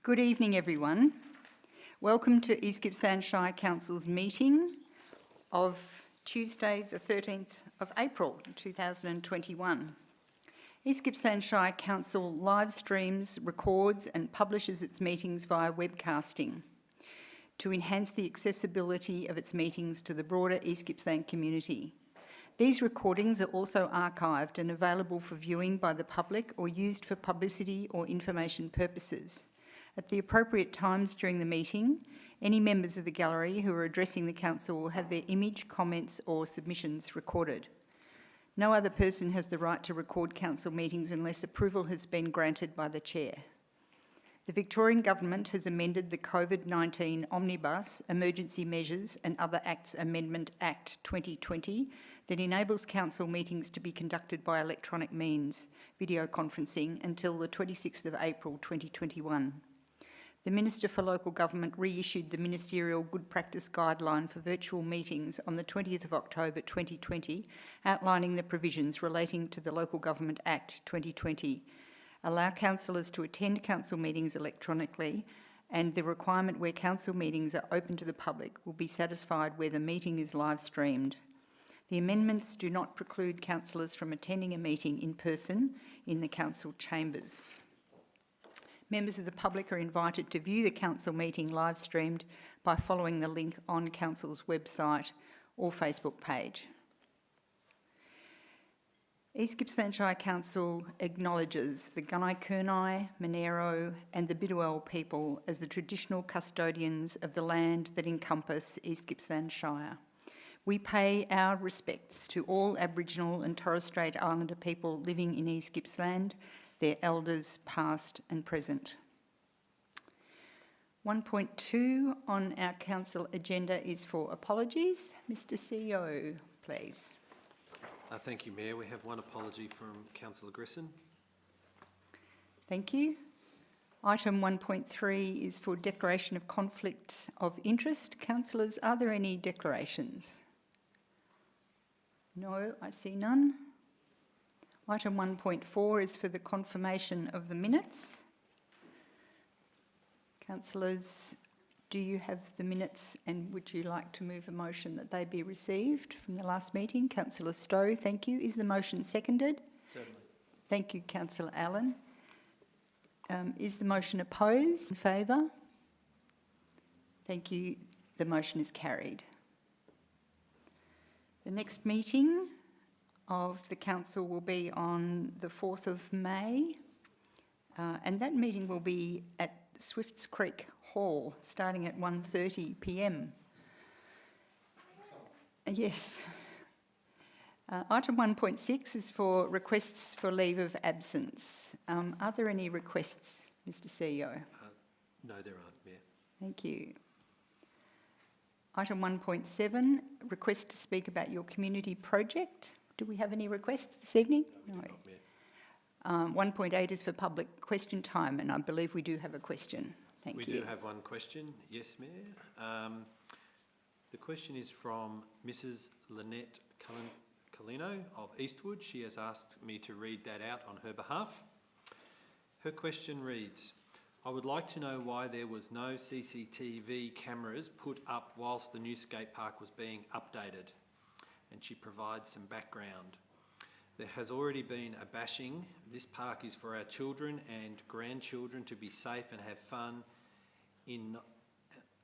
Good evening, everyone. Welcome to East Gippsland Shire Council's meeting of Tuesday, the 13th of April 2021. East Gippsland Shire Council live streams, records and publishes its meetings via webcasting to enhance the accessibility of its meetings to the broader East Gippsland community. These recordings are also archived and available for viewing by the public or used for publicity or information purposes. At the appropriate times during the meeting, any members of the gallery who are addressing the council will have their image, comments or submissions recorded. No other person has the right to record council meetings unless approval has been granted by the chair. The Victorian Government has amended the COVID-19 Omnibus Emergency Measures and Other Acts Amendment Act 2020 that enables council meetings to be conducted by electronic means, video conferencing, until the 26th of April 2021. The Minister for Local Government reissued the Ministerial Good Practice Guideline for virtual meetings on the 20th of October 2020, outlining the provisions relating to the Local Government Act 2020, allow councillors to attend council meetings electronically, and the requirement where council meetings are open to the public will be satisfied where the meeting is live streamed. The amendments do not preclude councillors from attending a meeting in person in the council chambers. Members of the public are invited to view the council meeting live streamed by following the link on council's website or Facebook page. East Gippsland Shire Council acknowledges the Gunai-Kurnai, Monero and the Bidwell people as the traditional custodians of the land that encompass East Gippsland Shire. We pay our respects to all Aboriginal and Torres Strait Islander people living in East Gippsland, their elders past and present. 1.2 on our council agenda is for apologies. Mr CEO, please. Thank you, Mayor. We have one apology from Councillor Grisson. Thank you. Item 1.3 is for declaration of conflicts of interest. Councillors, are there any declarations? No, I see none. Item 1.4 is for the confirmation of the minutes. Councillors, do you have the minutes and would you like to move a motion that they be received from the last meeting? Councillor Stowe, thank you. Is the motion seconded? Certainly. Thank you, Councillor Allen. Is the motion opposed? In favour? Thank you. The motion is carried. The next meeting of the council will be on the 4th of May, and that meeting will be at Swifts Creek Hall starting at 1:30 p.m. Yes. Item 1.6 is for requests for leave of absence. Are there any requests, Mr CEO? No, there aren't, Mayor. Thank you. Item 1.7, request to speak about your community project. Do we have any requests this evening? No, we do not, Mayor. 1.8 is for public question time, and I believe we do have a question. Thank you. We do have one question, yes, Mayor. The question is from Mrs. Lynette Colino of Eastwood. She has asked me to read that out on her behalf. Her question reads, I would like to know why there was no CCTV cameras put up whilst the new skate park was being updated. And she provides some background. There has already been a bashing. This park is for our children and grandchildren to be safe and have fun in,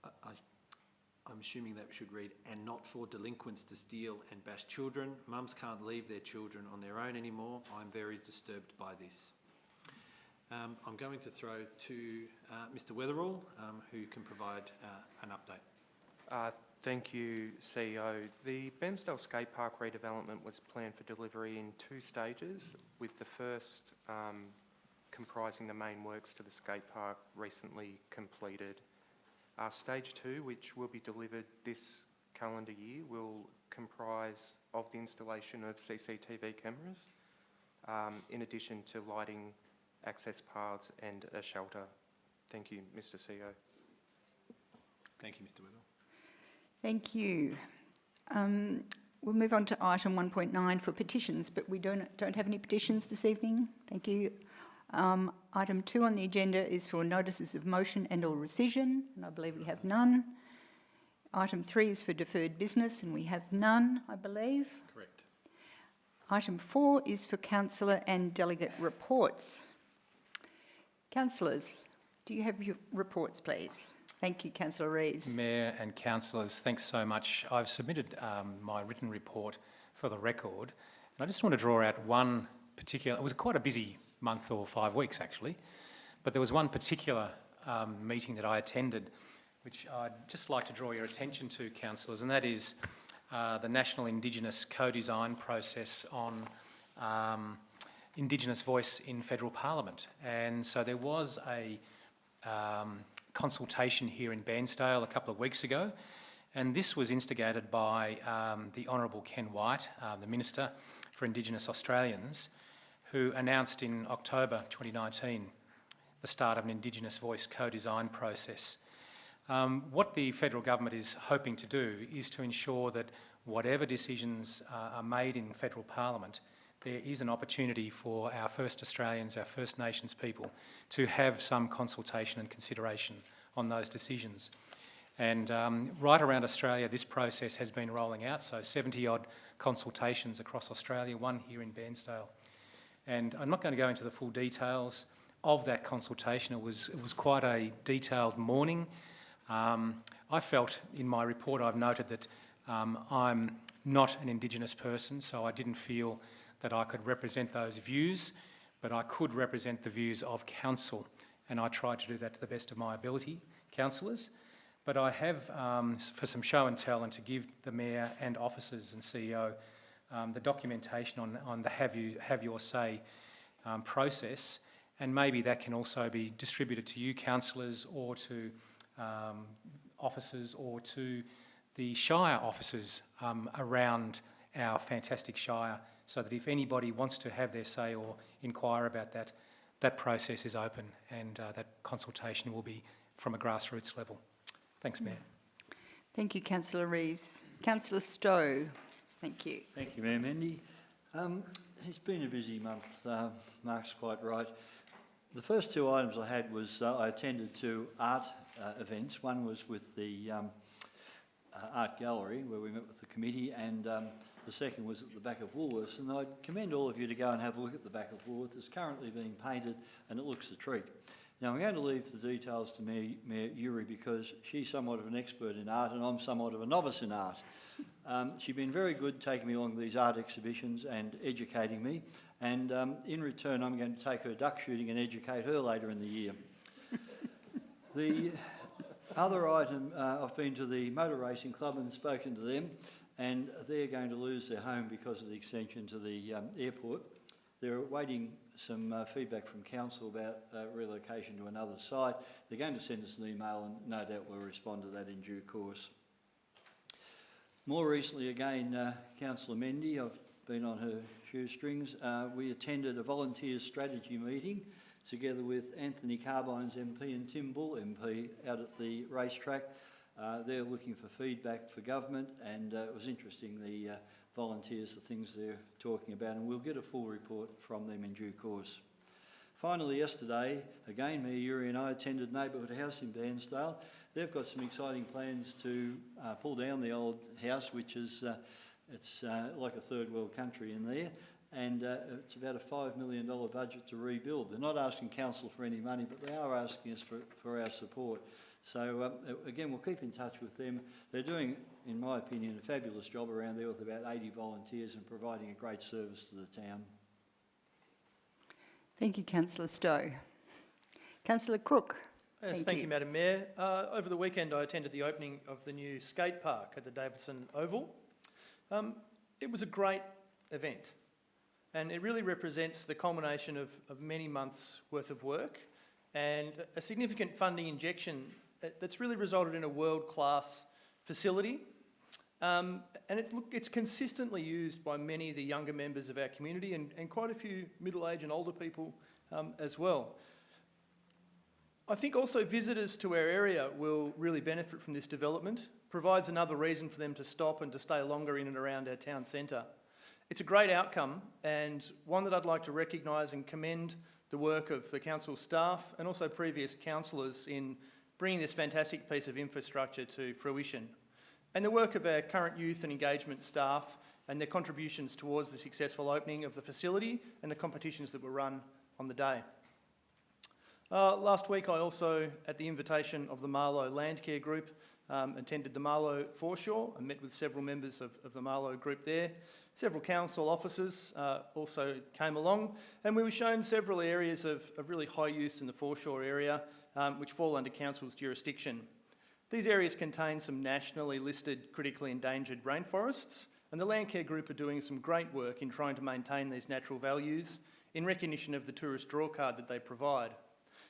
I'm assuming that should read, and not for delinquents to steal and bash children. Mums can't leave their children on their own anymore. I'm very disturbed by this. I'm going to throw to Mr. Weatherall, who can provide an update. Thank you, CEO. The Bensdale Skate Park redevelopment was planned for delivery in 2 stages, with the first comprising the main works to the skate park recently completed. Stage 2, which will be delivered this calendar year, will comprise of the installation of CCTV cameras, in addition to lighting, access paths and a shelter. Thank you, Mr. CEO. Thank you, Mr. Weatherall. Thank you. We'll move on to item 1.9 for petitions, but we don't have any petitions this evening. Thank you. Item 2 on the agenda is for notices of motion and/or rescission, and I believe we have none. Item 3 is for deferred business, and we have none, I believe. Correct. Item 4 is for councillor and delegate reports. Councillors, do you have your reports, please? Thank you, Councillor Reeves. Mayor and councillors, thanks so much. I've submitted my written report for the record, and I just want to draw out one particular. It was quite a busy month or 5 weeks actually, but there was one particular meeting that I attended which I'd just like to draw your attention to, councillors, and that is the National Indigenous Co-Design process on Indigenous voice in federal parliament. And so there was a consultation here in Bairnsdale a couple of weeks ago, and this was instigated by the Honourable Ken White, the Minister for Indigenous Australians, who announced in October 2019 the start of an Indigenous voice co-design process. What the federal government is hoping to do is to ensure that whatever decisions are made in federal parliament, there is an opportunity for our First Australians, our First Nations people, to have some consultation and consideration on those decisions. And right around Australia, this process has been rolling out, so 70-odd consultations across Australia, one here in Bairnsdale. And I'm not going to go into the full details of that consultation. It was quite a detailed morning. I felt in my report I've noted that I'm not an Indigenous person, so I didn't feel that I could represent those views, but I could represent the views of council, and I tried to do that to the best of my ability, councillors. But I have, for some show and tell and to give the Mayor and officers and CEO the documentation on the Have Your Say process, and maybe that can also be distributed to you councillors or to officers or to the Shire officers around our fantastic Shire, so that if anybody wants to have their say or inquire about that, that process is open, and that consultation will be from a grassroots level. Thanks, Mayor. Thank you, Councillor Reeves. Councillor Stowe, thank you. Thank you, Mayor Mendy. It's been a busy month, Mark's quite right. The first two items I had was I attended two art events. One was with the art gallery where we met with the committee, and the second was at the back of Woolworths. And I'd commend all of you to go and have a look at the back of Woolworths. It's currently being painted and it looks a treat. Now I'm going to leave the details to Mayor Uri because she's somewhat of an expert in art and I'm somewhat of a novice in art. She's been very good taking me along these art exhibitions and educating me, and in return I'm going to take her duck shooting and educate her later in the year. The other item, I've been to the motor racing club and spoken to them, and they're going to lose their home because of the extension to the airport. They're awaiting some feedback from council about relocation to another site. They're going to send us an email and no doubt we'll respond to that in due course. More recently again, Councillor Mendy, I've been on her shoestrings. We attended a volunteers strategy meeting together with Anthony Carbine's MP and Tim Bull MP out at the racetrack. They're looking for feedback for government, and it was interesting, the volunteers, the things they're talking about, and we'll get a full report from them in due course. Finally, yesterday, again, Mayor Uri and I attended Neighbourhood House in Bairnsdale. They've got some exciting plans to pull down the old house, which is it's like a third world country in there, and it's about a $5 million budget to rebuild. They're not asking council for any money, but they are asking us for our support. So again, we'll keep in touch with them. They're doing, in my opinion, a fabulous job around there with about 80 volunteers and providing a great service to the town. Thank you, Councillor Stowe. Councillor Crook. Yes, thank you, Madam Mayor. Over the weekend I attended the opening of the new skate park at the Davidson Oval. It was a great event, and it really represents the culmination of many months' worth of work and a significant funding injection that's really resulted in a world-class facility. And it's consistently used by many of the younger members of our community and quite a few middle-aged and older people as well. I think also visitors to our area will really benefit from this development. Provides another reason for them to stop and to stay longer in and around our town centre. It's a great outcome and one that I'd like to recognise and commend the work of the council staff and also previous councillors in bringing this fantastic piece of infrastructure to fruition, and the work of our current youth and engagement staff and their contributions towards the successful opening of the facility and the competitions that were run on the day. Last week I also, at the invitation of the Marlow Landcare Group, attended the Marlow foreshore and met with several members of the Marlow group there. Several council officers also came along, and we were shown several areas of really high use in the foreshore area which fall under council's jurisdiction. These areas contain some nationally listed critically endangered rainforests, and the Landcare Group are doing some great work in trying to maintain these natural values in recognition of the tourist drawcard that they provide,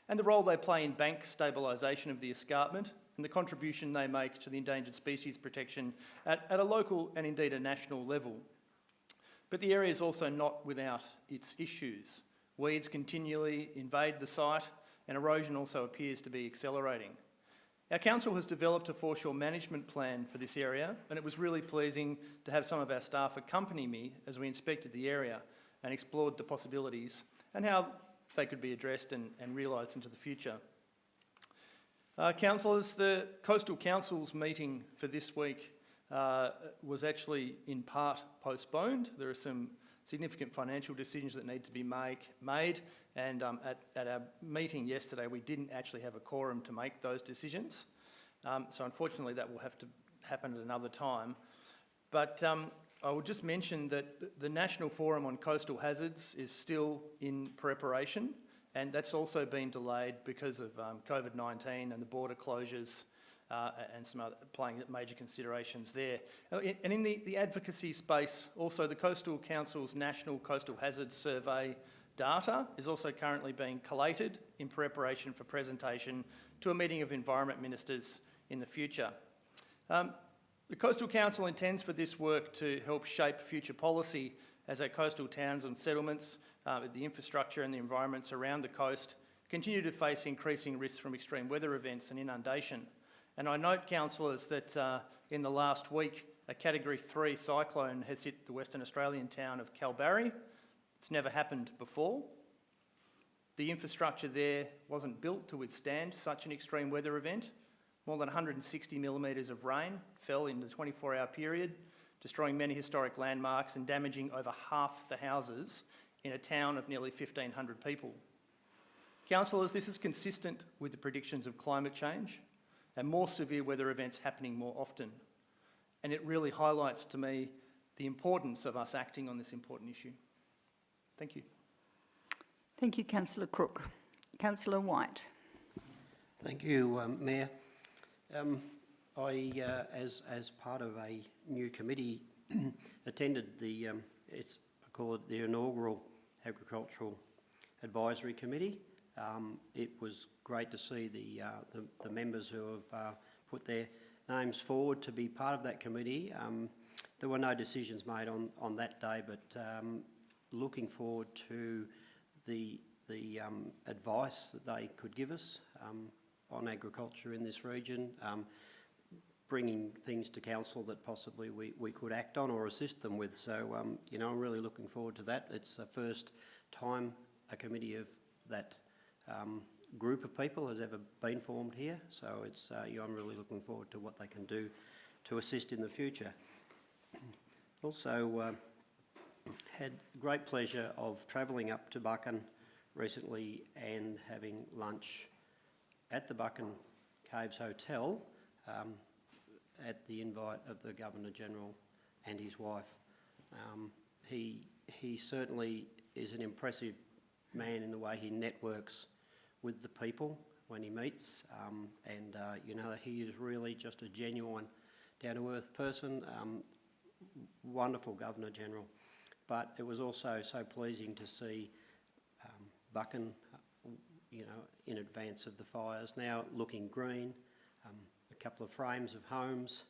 and the role they play in bank stabilisation of the escarpment and the contribution they make to the endangered species protection at a local and indeed a national level. But the area is also not without its issues. Weeds continually invade the site and erosion also appears to be accelerating. Our council has developed a foreshore management plan for this area, and it was really pleasing to have some of our staff accompany me as we inspected the area and explored the possibilities and how they could be addressed and realised into the future. Councillors, the Coastal Council's meeting for this week was actually in part postponed. There are some significant financial decisions that need to be made, and at our meeting yesterday we didn't actually have a quorum to make those decisions. So unfortunately that will have to happen at another time. But I would just mention that the National Forum on Coastal Hazards is still in preparation, and that's also been delayed because of COVID-19 and the border closures and some other playing major considerations there. And in the advocacy space, also the Coastal Council's National Coastal Hazards Survey data is also currently being collated in preparation for presentation to a meeting of Environment Ministers in the future. The Coastal Council intends for this work to help shape future policy as our coastal towns and settlements, the infrastructure and the environments around the coast continue to face increasing risks from extreme weather events and inundation. And I note, councillors, that in the last week, a Category 3 cyclone has hit the Western Australian town of Kalbarri. It's never happened before. The infrastructure there wasn't built to withstand such an extreme weather event. More than 160 millimetres of rain fell in the 24-hour period, destroying many historic landmarks and damaging over half the houses in a town of nearly 1,500 people. Councillors, this is consistent with the predictions of climate change and more severe weather events happening more often. And it really highlights to me the importance of us acting on this important issue. Thank you. Thank you, Councillor Crook. Councillor White. Thank you, Mayor. I, as part of a new committee, attended the, I call it the inaugural Agricultural Advisory Committee. It was great to see the members who have put their names forward to be part of that committee. There were no decisions made on that day, but looking forward to the advice that they could give us on agriculture in this region, bringing things to council that possibly we could act on or assist them with. So, you know, I'm really looking forward to that. It's the first time a committee of that group of people has ever been formed here. So it's, I'm really looking forward to what they can do to assist in the future. Also, had great pleasure of travelling up to Buchan recently and having lunch at the Buchan Caves Hotel at the invite of the Governor-General and his wife. He certainly is an impressive man in the way he networks with the people when he meets, and you know, he is really just a genuine, down-to-earth person. Wonderful Governor-General. But it was also so pleasing to see Buchan, you know, in advance of the fires, now looking green, a couple of frames of homes,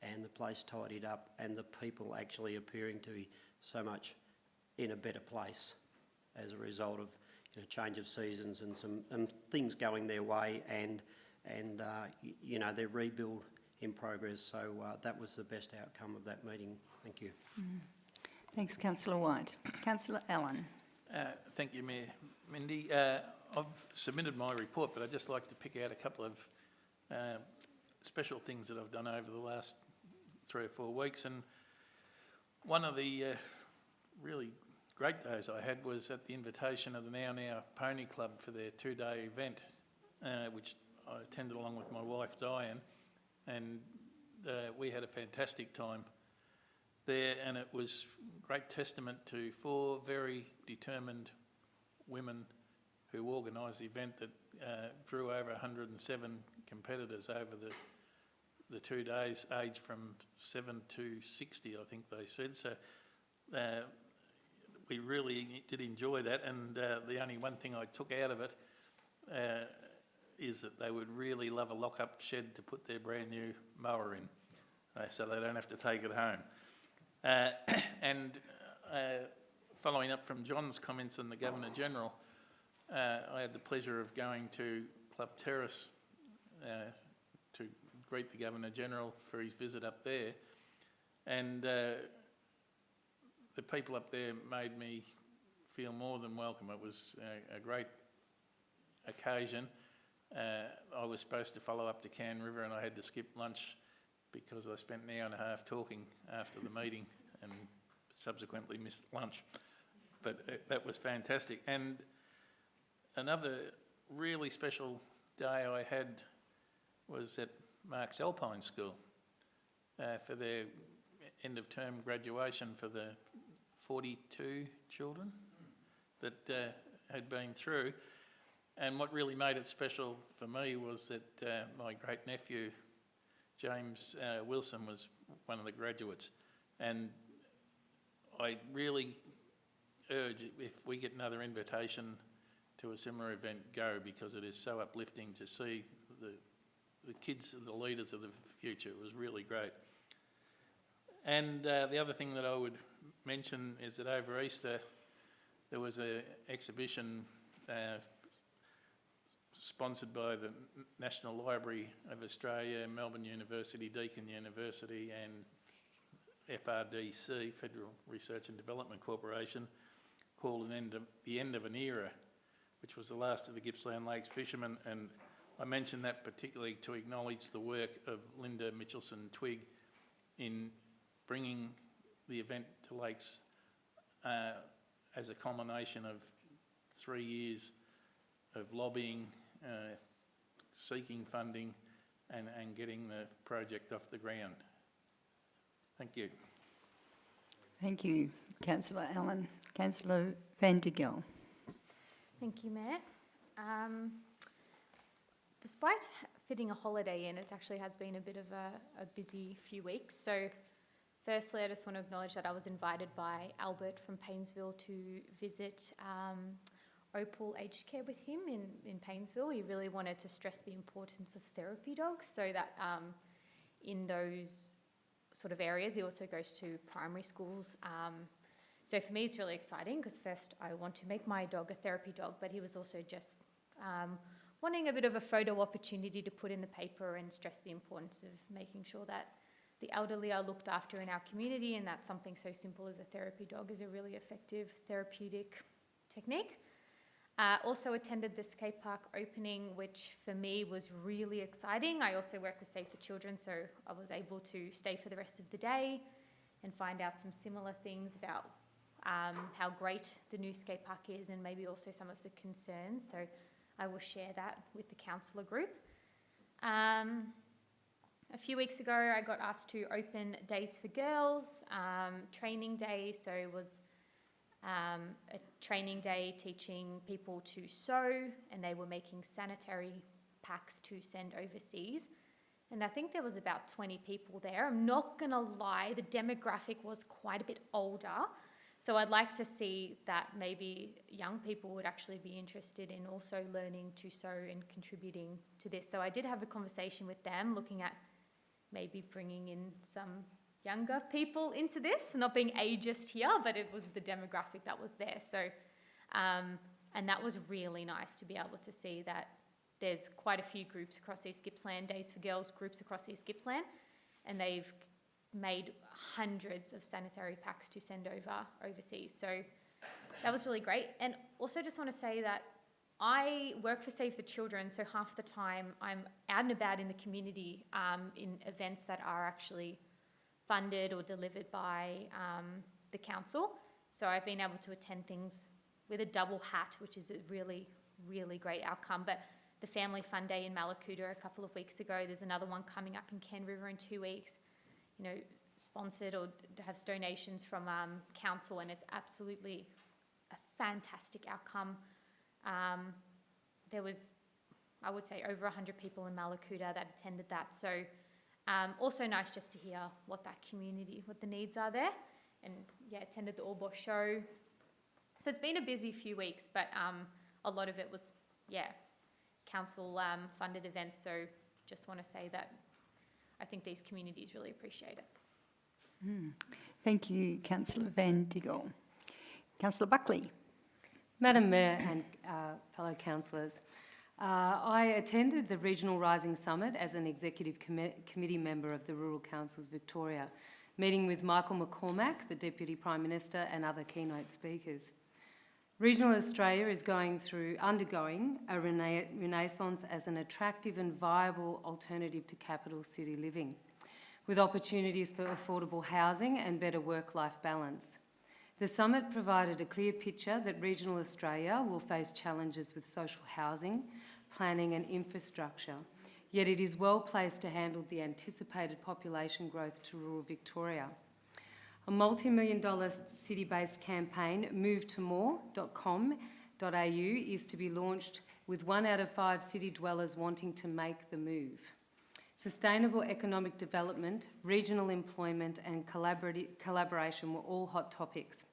and the place tidied up, and the people actually appearing to be so much in a better place as a result of, you know, change of seasons and some things going their way, and you know, their rebuild in progress. So that was the best outcome of that meeting. Thank you. Thanks, Councillor White. Councillor Allen. Thank you, Mayor Mindy. I've submitted my report, but I'd just like to pick out a couple of special things that I've done over the last 3 or 4 weeks. And one of the really great days I had was at the invitation of the Now Pony Club for their 2-day event, which I attended along with my wife Diane, and we had a fantastic time there, and it was great testament to 4 very determined women who organised the event that drew over 107 competitors over the 2 days, aged from 7 to 60, I think they said. So we really did enjoy that, and the only one thing I took out of it is that they would really love a lock-up shed to put their brand new mower in, so they don't have to take it home. And following up from John's comments and the Governor-General, I had the pleasure of going to Club Terrace to greet the Governor-General for his visit up there, and the people up there made me feel more than welcome. It was a great occasion. I was supposed to follow up to Can River, and I had to skip lunch because I spent an hour and a half talking after the meeting and subsequently missed lunch. But that was fantastic. And another really special day I had was at Mark's Alpine School for their end-of-term graduation for the 42 children that had been through. And what really made it special for me was that my great-nephew, James Wilson, was one of the graduates. And I really urge, if we get another invitation to a similar event, go, because it is so uplifting to see the kids, the leaders of the future. It was really great. And the other thing that I would mention is that over Easter there was an exhibition sponsored by the National Library of Australia, Melbourne University, Deakin University and FRDC, Federal Research and Development Corporation, called The End of an Era, which was the last of the Gippsland Lakes fishermen. And I mention that particularly to acknowledge the work of Linda Mitchelson-Twigg in bringing the event to Lakes as a culmination of 3 years of lobbying, seeking funding and getting the project off the ground. Thank you. Thank you, Councillor Allen. Councillor Van der Gel. Thank you, Mayor. Despite fitting a holiday in, it actually has been a bit of a busy few weeks. So firstly, I just want to acknowledge that I was invited by Albert from Paynesville to visit Opal Aged Care with him in Paynesville. He really wanted to stress the importance of therapy dogs, so that in those sort of areas, he also goes to primary schools. So for me, it's really exciting because first I want to make my dog a therapy dog, but he was also just wanting a bit of a photo opportunity to put in the paper and stress the importance of making sure that the elderly are looked after in our community, and that something so simple as a therapy dog is a really effective therapeutic technique. Also attended the skate park opening, which for me was really exciting. I also work with Save the Children, so I was able to stay for the rest of the day and find out some similar things about how great the new skate park is, and maybe also some of the concerns. So I will share that with the councillor group. A few weeks ago, I got asked to open Days for Girls, training day. So it was a training day teaching people to sew, and they were making sanitary packs to send overseas. And I think there was about 20 people there. I'm not going to lie, the demographic was quite a bit older. So I'd like to see that maybe young people would actually be interested in also learning to sew and contributing to this. So I did have a conversation with them, looking at maybe bringing in some younger people into this, not being ageist here, but it was the demographic that was there. So, and that was really nice to be able to see that there's quite a few groups across East Gippsland, Days for Girls groups across East Gippsland, and they've made hundreds of sanitary packs to send overseas. So that was really great. And also just want to say that I work for Save the Children, so half the time I'm out and about in the community in events that are actually funded or delivered by the council. So I've been able to attend things with a double hat, which is a really, really great outcome. But the Family Fun Day in Malakuta a couple of weeks ago, there's another one coming up in Ken River in 2 weeks, you know, sponsored or have donations from council, and it's absolutely a fantastic outcome. There was, I would say, over 100 people in Malakuta that attended that. So also nice just to hear what that community, what the needs are there. And yeah, attended the All Boss show. So it's been a busy few weeks, but a lot of it was, yeah, council funded events. So just want to say that I think these communities really appreciate it. Thank you, Councillor Van Diggle. Councillor Buckley. Madam Mayor and fellow councillors, I attended the Regional Rising Summit as an executive committee member of the Rural Councils Victoria, meeting with Michael McCormack, the Deputy Prime Minister, and other keynote speakers. Regional Australia is undergoing a renaissance as an attractive and viable alternative to capital city living, with opportunities for affordable housing and better work-life balance. The summit provided a clear picture that regional Australia will face challenges with social housing, planning and infrastructure, yet it is well placed to handle the anticipated population growth to rural Victoria. A multi-million-dollar city-based campaign, movetomore.com.au, is to be launched with 1 out of 5 city dwellers wanting to make the move. Sustainable economic development, regional employment and collaboration were all hot topics.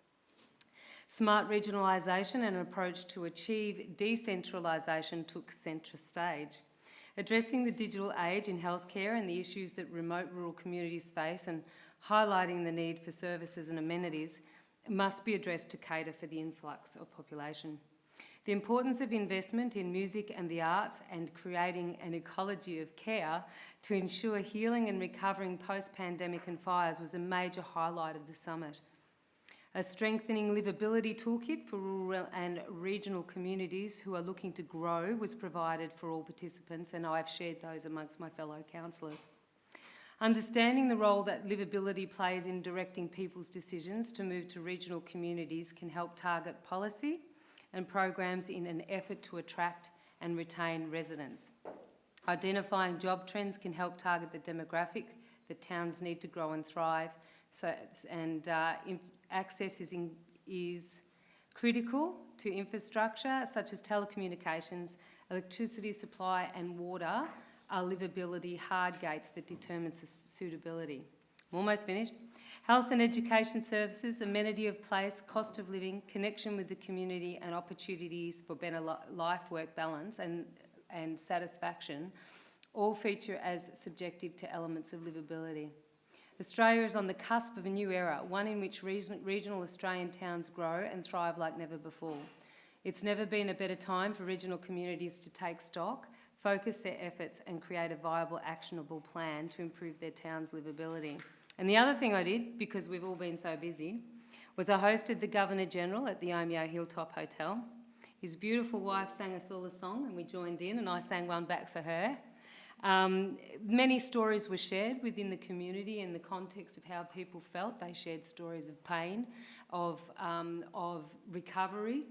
Smart regionalisation and an approach to achieve decentralisation took centre stage. Addressing the digital age in healthcare and the issues that remote rural communities face and highlighting the need for services and amenities must be addressed to cater for the influx of population. The importance of investment in music and the arts and creating an ecology of care to ensure healing and recovering post-pandemic and fires was a major highlight of the summit. A strengthening livability toolkit for rural and regional communities who are looking to grow was provided for all participants, and I've shared those amongst my fellow councillors. Understanding the role that livability plays in directing people's decisions to move to regional communities can help target policy and programs in an effort to attract and retain residents. Identifying job trends can help target the demographic that towns need to grow and thrive. Access is critical to infrastructure such as telecommunications, electricity supply and water are livability hard gates that determine suitability. I'm almost finished. Health and education services, amenity of place, cost of living, connection with the community and opportunities for better life-work balance and satisfaction all feature as subjective to elements of livability. Australia is on the cusp of a new era, one in which regional Australian towns grow and thrive like never before. It's never been a better time for regional communities to take stock, focus their efforts and create a viable, actionable plan to improve their town's livability. And the other thing I did, because we've all been so busy, was I hosted the Governor-General at the Omeo Hilltop Hotel. His beautiful wife sang us all a song and we joined in, and I sang one back for her. Many stories were shared within the community in the context of how people felt. They shared stories of pain, of recovery,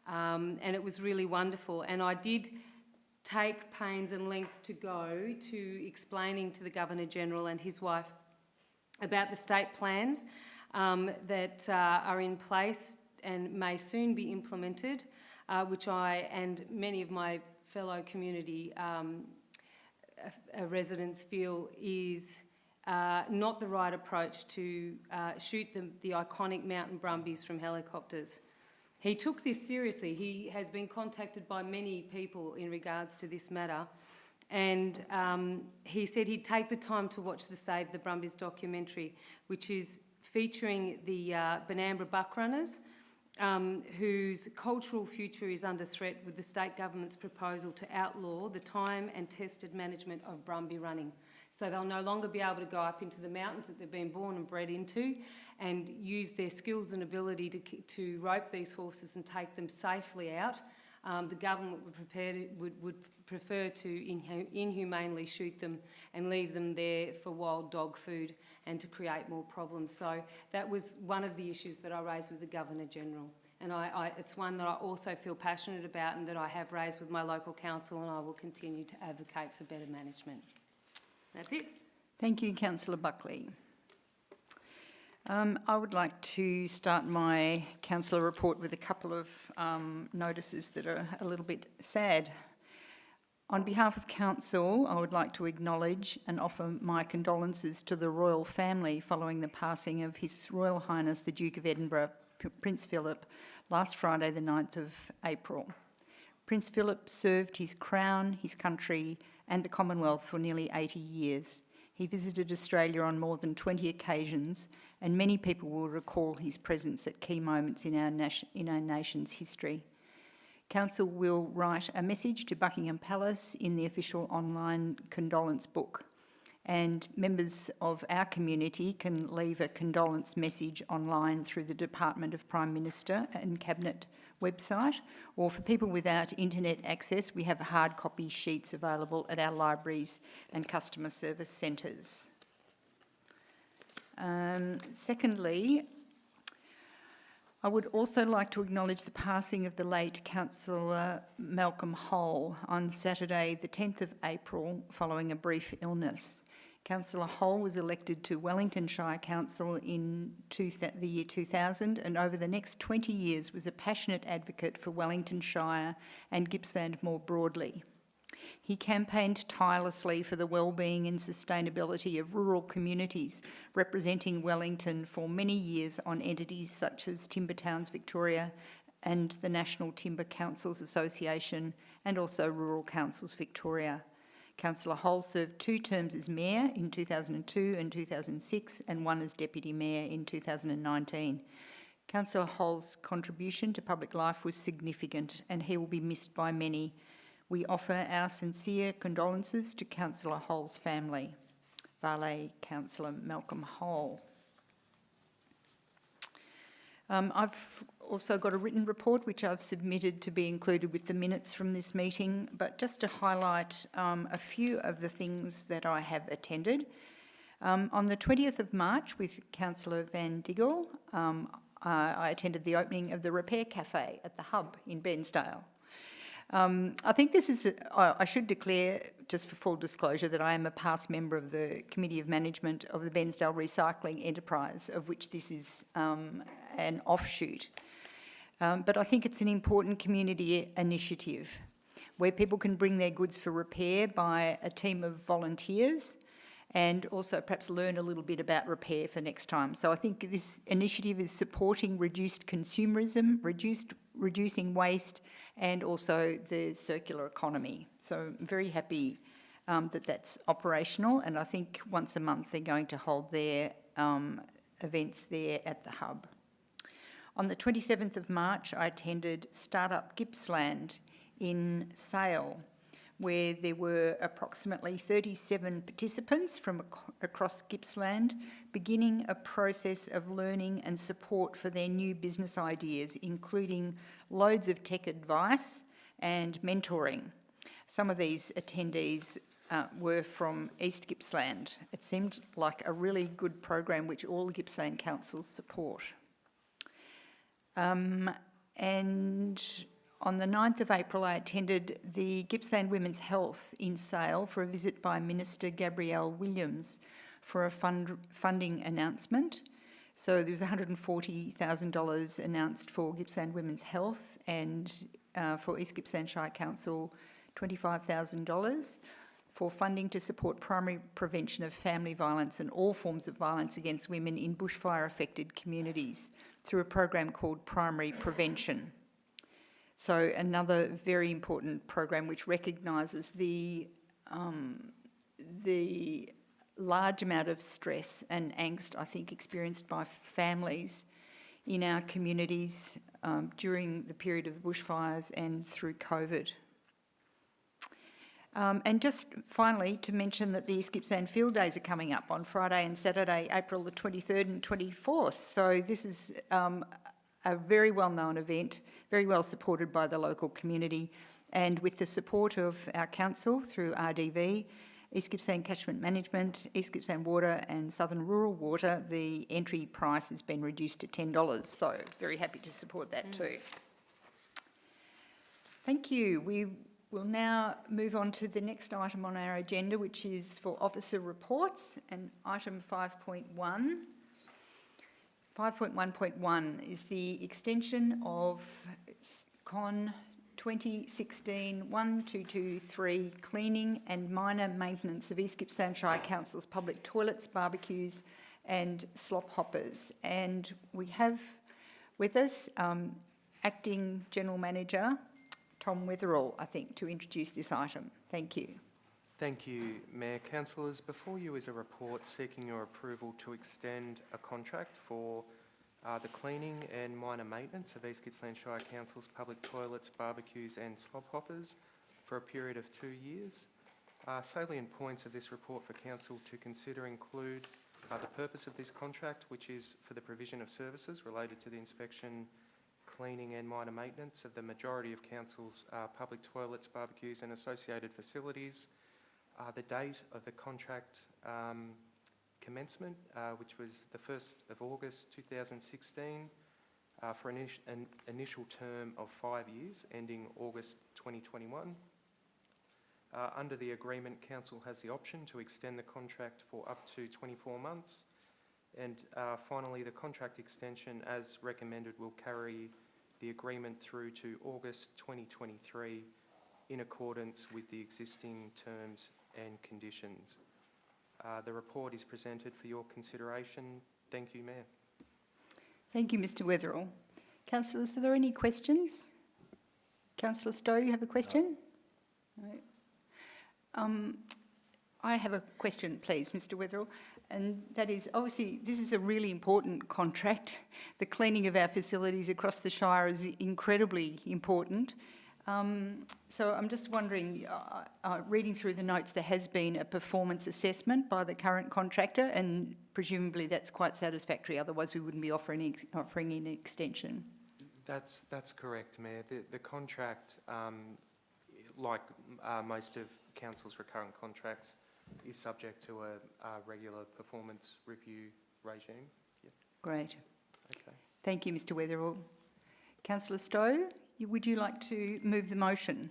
and it was really wonderful. And I did take pains and length to go to explaining to the Governor-General and his wife about the state plans that are in place and may soon be implemented, which I and many of my fellow community residents feel is not the right approach to shoot the iconic mountain brumbies from helicopters. He took this seriously. He has been contacted by many people in regards to this matter, and he said he'd take the time to watch the Save the Brumbies documentary, which is featuring the Benambra buckrunners, whose cultural future is under threat with the state government's proposal to outlaw the time and tested management of brumby running. So they'll no longer be able to go up into the mountains that they've been born and bred into and use their skills and ability to rope these horses and take them safely out. The government would prefer to inhumanely shoot them and leave them there for wild dog food and to create more problems. So that was one of the issues that I raised with the Governor-General. And it's one that I also feel passionate about and that I have raised with my local council, and I will continue to advocate for better management. That's it. Thank you, Councillor Buckley. I would like to start my councillor report with a couple of notices that are a little bit sad. On behalf of Council, I would like to acknowledge and offer my condolences to the royal family following the passing of His Royal Highness the Duke of Edinburgh, Prince Philip, last Friday the 9th of April. Prince Philip served his crown, his country and the Commonwealth for nearly 80 years. He visited Australia on more than 20 occasions, and many people will recall his presence at key moments in our nation's history. Council will write a message to Buckingham Palace in the official online condolence book, and members of our community can leave a condolence message online through the Department of Prime Minister and Cabinet website, or for people without internet access, we have hard copy sheets available at our libraries and customer service centres. Secondly, I would also like to acknowledge the passing of the late Councillor Malcolm Hole on Saturday the 10th of April following a brief illness. Councillor Hole was elected to Wellington Shire Council in the year 2000, and over the next 20 years was a passionate advocate for Wellington Shire and Gippsland more broadly. He campaigned tirelessly for the wellbeing and sustainability of rural communities, representing Wellington for many years on entities such as Timber Towns Victoria and the National Timber Councils Association, and also Rural Councils Victoria. Councillor Hole served 2 terms as Mayor in 2002 and 2006, and 1 as Deputy Mayor in 2019. Councillor Hole's contribution to public life was significant, and he will be missed by many. We offer our sincere condolences to Councillor Hole's family. Vale, Councillor Malcolm Hole. I've also got a written report which I've submitted to be included with the minutes from this meeting, but just to highlight a few of the things that I have attended. On the 20th of March with Councillor Van Diggle, I attended the opening of the Repair Cafe at the Hub in Bensdale. I think this is, I should declare, just for full disclosure, that I am a past member of the Committee of Management of the Bensdale Recycling Enterprise, of which this is an offshoot. But I think it's an important community initiative where people can bring their goods for repair by a team of volunteers and also perhaps learn a little bit about repair for next time. So I think this initiative is supporting reduced consumerism, reducing waste, and also the circular economy. So I'm very happy that that's operational, and I think once a month they're going to hold their events there at the Hub. On the 27th of March, I attended Startup Gippsland in Sale, where there were approximately 37 participants from across Gippsland, beginning a process of learning and support for their new business ideas, including loads of tech advice and mentoring. Some of these attendees were from East Gippsland. It seemed like a really good program which all Gippsland councils support. And on the 9th of April, I attended the Gippsland Women's Health in Sale for a visit by Minister Gabrielle Williams for a funding announcement. So there was $140,000 announced for Gippsland Women's Health, and for East Gippsland Shire Council, $25,000 for funding to support primary prevention of family violence and all forms of violence against women in bushfire-affected communities through a program called Primary Prevention. So another very important program which recognises the large amount of stress and angst, I think, experienced by families in our communities during the period of the bushfires and through COVID. And just finally, to mention that the East Gippsland Field Days are coming up on Friday and Saturday, April the 23rd and 24th. So this is a very well-known event, very well supported by the local community, and with the support of our council through RDV, East Gippsland Catchment Management, East Gippsland Water and Southern Rural Water, the entry price has been reduced to $10. So very happy to support that too. Thank you. We will now move on to the next item on our agenda, which is for officer reports, and item 5.1. 5.1.1 is the extension of Con 2016-1223 cleaning and minor maintenance of East Gippsland Shire Council's public toilets, barbecues and slop hoppers. And we have with us Acting General Manager Tom Wetherall, I think, to introduce this item. Thank you. Thank you, Mayor. Councillors, before you is a report seeking your approval to extend a contract for the cleaning and minor maintenance of East Gippsland Shire Council's public toilets, barbecues and slop hoppers for a period of 2 years. Salient points of this report for Council to consider include the purpose of this contract, which is for the provision of services related to the inspection, cleaning and minor maintenance of the majority of Council's public toilets, barbecues and associated facilities. The date of the contract commencement, which was the 1st of August 2016, for an initial term of 5 years, ending August 2021. Under the agreement, Council has the option to extend the contract for up to 24 months. And finally, the contract extension, as recommended, will carry the agreement through to August 2023 in accordance with the existing terms and conditions. The report is presented for your consideration. Thank you, Mayor. Thank you, Mr Wetherall. Councillors, are there any questions? Councillor Stowe, you have a question? No. I have a question, please, Mr Wetherall, and that is, obviously, this is a really important contract. The cleaning of our facilities across the Shire is incredibly important. So I'm just wondering, reading through the notes, there has been a performance assessment by the current contractor, and presumably that's quite satisfactory, otherwise we wouldn't be offering an extension. That's correct, Mayor. The contract, like most of Council's recurrent contracts, is subject to a regular performance review regime. Yep. Great. Okay. Thank you, Mr Wetherall. Councillor Stowe, would you like to move the motion?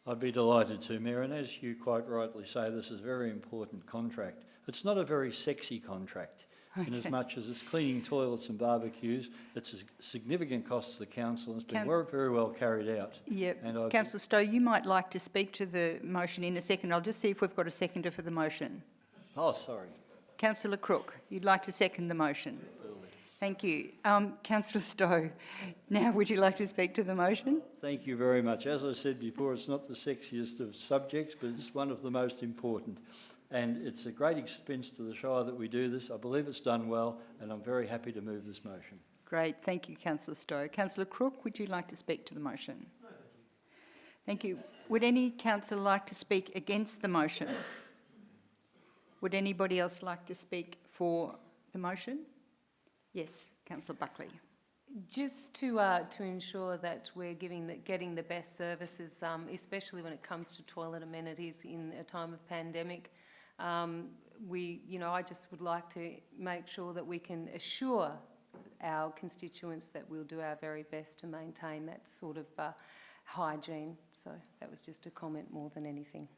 I'd be delighted to, Mayor, and as you quite rightly say, this is a very important contract. It's not a very sexy contract, in as much as it's cleaning toilets and barbecues. It's a significant cost to the council, and it's been very well carried out. Yep. Councillor Stowe, you might like to speak to the motion in a second. I'll just see if we've got a seconder for the motion. Oh, sorry. Councillor Crook, you'd like to second the motion? Thank you. Councillor Stowe, now would you like to speak to the motion? Thank you very much. As I said before, it's not the sexiest of subjects, but it's one of the most important. And it's a great expense to the Shire that we do this. I believe it's done well, and I'm very happy to move this motion. Great. Thank you, Councillor Stowe. Councillor Crook, would you like to speak to the motion? No, thank you. Thank you. Would any councillor like to speak against the motion? Would anybody else like to speak for the motion? Yes, Councillor Buckley. Just to ensure that we're getting the best services, especially when it comes to toilet amenities in a time of pandemic, I just would like to make sure that we can assure our constituents that we'll do our very best to maintain that sort of hygiene. So that was just a comment more than anything.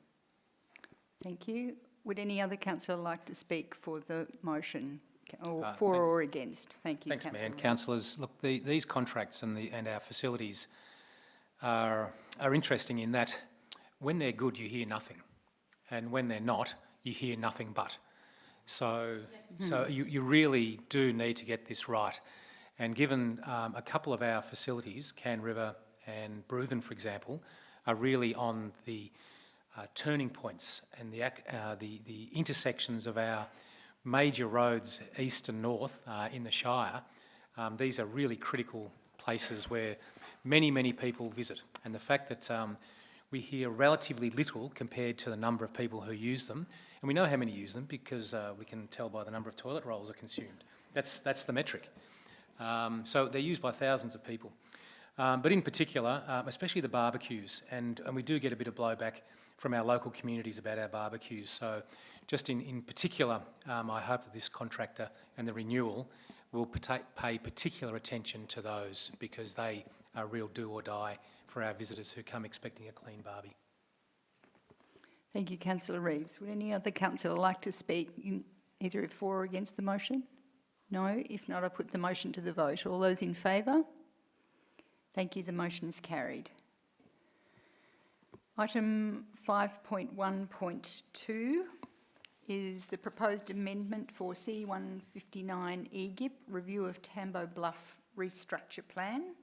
Thank you. Would any other councillor like to speak for the motion? Or for or against? Thank you. Thanks, Mayor and councillors. Look, these contracts and our facilities are interesting in that when they're good, you hear nothing, and when they're not, you hear nothing but. So you really do need to get this right. And given a couple of our facilities, Can River and Bruthen, for example, are really on the turning points and the intersections of our major roads east and north in the Shire, these are really critical places where many people visit. And the fact that we hear relatively little compared to the number of people who use them. And we know how many use them because we can tell by the number of toilet rolls are consumed. That's the metric. So they're used by thousands of people. But in particular, especially the barbecues, and we do get a bit of blowback from our local communities about our barbecues. So just in particular, I hope that this contractor and the renewal will pay particular attention to those because they are real do or die for our visitors who come expecting a clean barbie. Thank you, Councillor Reeves. Would any other councillor like to speak in either for or against the motion? No? If not, I put the motion to the vote. All those in favour? Thank you. The motion is carried. Item 5.1.2 is the proposed amendment for C159 EGIP, review of Tambo Bluff restructure plan.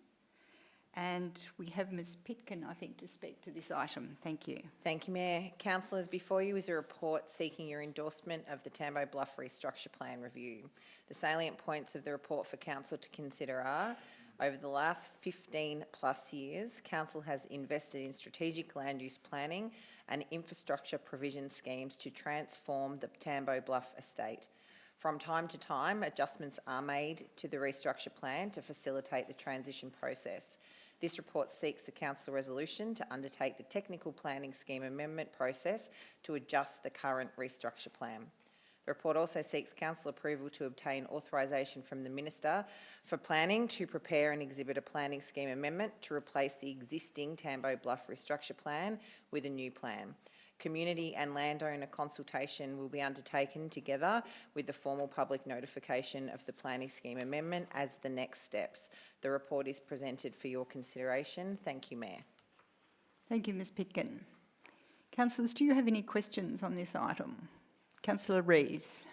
And we have Ms Pitkin, I think, to speak to this item. Thank you. Thank you, Mayor. Councillors, before you is a report seeking your endorsement of the Tambo Bluff restructure plan review. The salient points of the report for Council to consider are: over the last 15 plus years, Council has invested in strategic land use planning and infrastructure provision schemes to transform the Tambo Bluff estate. From time to time, adjustments are made to the restructure plan to facilitate the transition process. This report seeks a council resolution to undertake the technical planning scheme amendment process to adjust the current restructure plan. The report also seeks council approval to obtain authorisation from the Minister for Planning to prepare and exhibit a planning scheme amendment to replace the existing Tambo Bluff restructure plan with a new plan. Community and landowner consultation will be undertaken together with the formal public notification of the planning scheme amendment as the next steps. The report is presented for your consideration. Thank you, Mayor. Thank you, Ms Pitkin. Councillors, do you have any questions on this item? Councillor Reeves.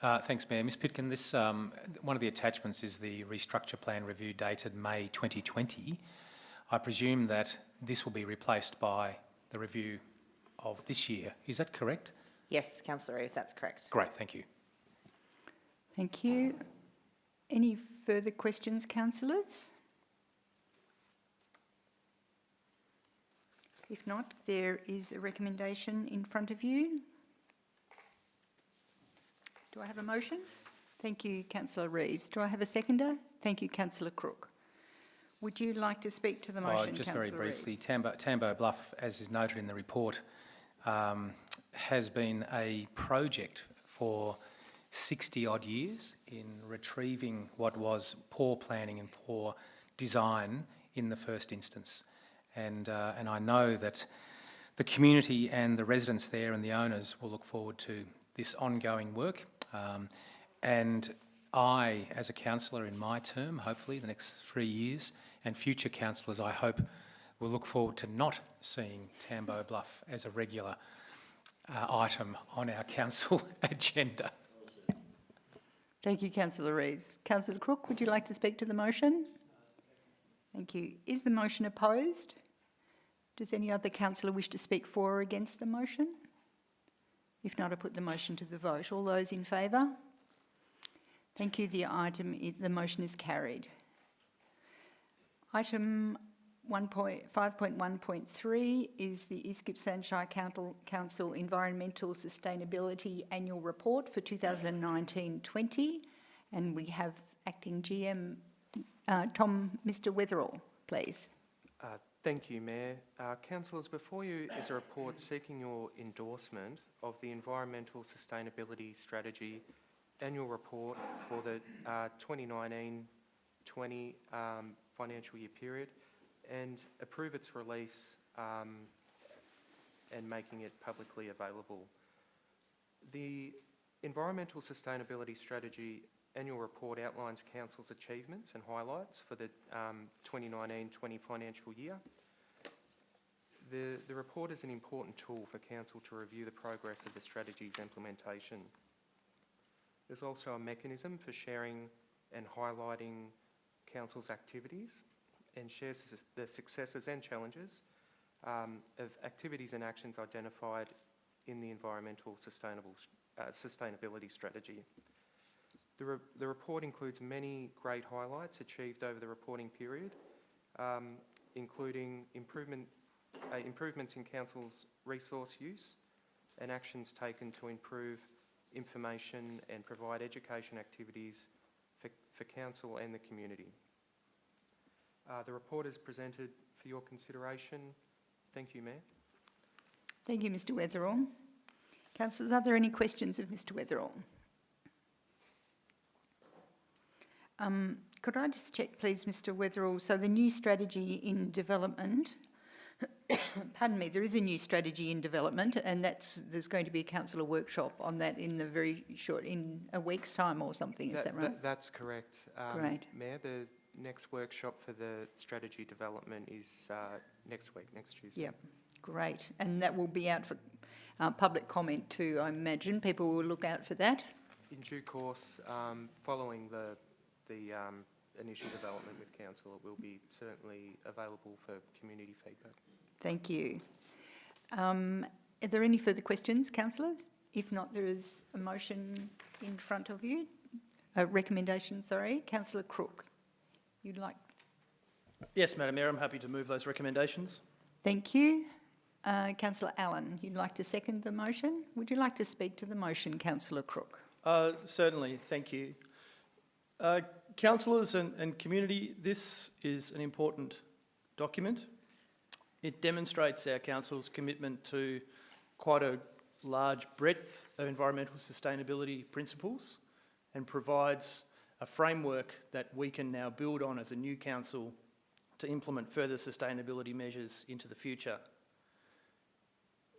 Thanks, Mayor. Ms Pitkin, this, one of the attachments is the restructure plan review dated May 2020. I presume that this will be replaced by the review of this year. Is that correct? Yes, Councillor Reeves, that's correct. Great, thank you. Thank you. Any further questions, councillors? If not, there is a recommendation in front of you. Do I have a motion? Thank you, Councillor Reeves. Do I have a seconder? Thank you, Councillor Crook. Would you like to speak to the motion, just Councillor very briefly, Reeves? Tambo Bluff, as is noted in the report, has been a project for 60 odd years in retrieving what was poor planning and poor design in the first instance. And I know that the community and the residents there and the owners will look forward to this ongoing work. And I, as a councillor in my term, hopefully the next 3 years, and future councillors, I hope, will look forward to not seeing Tambo Bluff as a regular item on our council agenda. Thank you, Councillor Reeves. Councillor Crook, would you like to speak to the motion? Thank you. Is the motion opposed? Does any other councillor wish to speak for or against the motion? If not, I put the motion to the vote. All those in favour? Thank you. The motion is carried. Item 5.1.3 is the East Gippsland Shire Council Environmental Sustainability Annual Report for 2019-20, and we have Acting GM Mr. Wetherall, please. Thank you, Mayor. Councillors, before you is a report seeking your endorsement of the Environmental Sustainability Strategy Annual Report for the 2019-20 financial year period, and approve its release and making it publicly available. The Environmental Sustainability Strategy Annual Report outlines Council's achievements and highlights for the 2019-20 financial year. The report is an important tool for Council to review the progress of the strategy's implementation. There's also a mechanism for sharing and highlighting Council's activities and shares the successes and challenges of activities and actions identified in the Environmental Sustainability Strategy. The report includes many great highlights achieved over the reporting period, including improvement improvements in council's resource use and actions taken to improve information and provide education activities for council and the community. The report is presented for your consideration. Thank you, Mayor. Thank you, Mr Weatherall. Councillors, are there any questions of Mr Weatherall? Could I just check, please, Mr Weatherall, so the new strategy in development, pardon me, there is a new strategy in development, and there's going to be a councillor workshop on that in a week's time or something, is that right? That's correct. Great. Mayor, the next workshop for the strategy development is next week, next Tuesday. Yep, great. And that will be out for public comment too, I imagine. People will look out for that. In due course, following the initial development with council, it will be certainly available for community feedback. Thank you. Are there any further questions, councillors? If not, there is a motion in front of you. A recommendation, sorry. Councillor Crook, you'd like... Yes, Madam Mayor, I'm happy to move those recommendations. Thank you. Councillor Allen, you'd like to second the motion? Would you like to speak to the motion, Councillor Crook? Certainly, thank you. Councillors and community, this is an important document. It demonstrates our council's commitment to quite a large breadth of environmental sustainability principles and provides a framework that we can now build on as a new council to implement further sustainability measures into the future.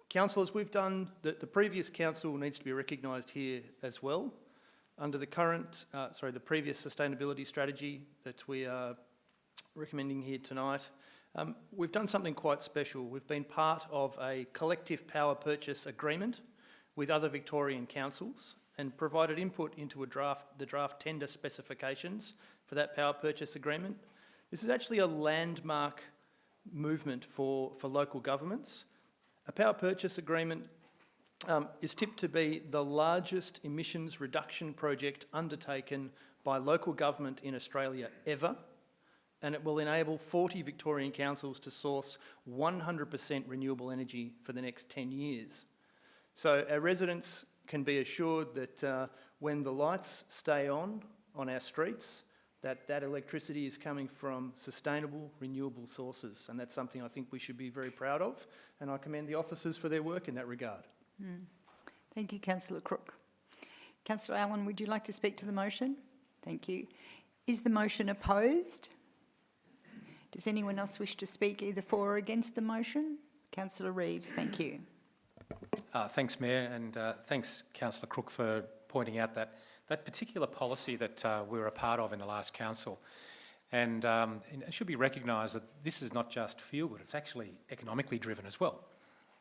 Councillors, we've done, the previous council needs to be recognised here as well. Under the the previous sustainability strategy that we are recommending here tonight, we've done something quite special. We've been part of a collective power purchase agreement with other Victorian councils and provided input into the draft tender specifications for that power purchase agreement. This is actually a landmark movement for local governments. A power purchase agreement is tipped to be the largest emissions reduction project undertaken by local government in Australia ever, and it will enable 40 Victorian councils to source 100% renewable energy for the next 10 years. So our residents can be assured that when the lights stay on our streets, that electricity is coming from sustainable, renewable sources, and that's something I think we should be very proud of, and I commend the officers for their work in that regard. Thank you, Councillor Crook. Councillor Allen, would you like to speak to the motion? Thank you. Is the motion opposed? Does anyone else wish to speak either for or against the motion? Councillor Reeves, thank you. Thanks, Mayor, and thanks, Councillor Crook, for pointing out that particular policy that we were a part of in the last council. And it should be recognised that this is not just feel-good, it's actually economically driven as well.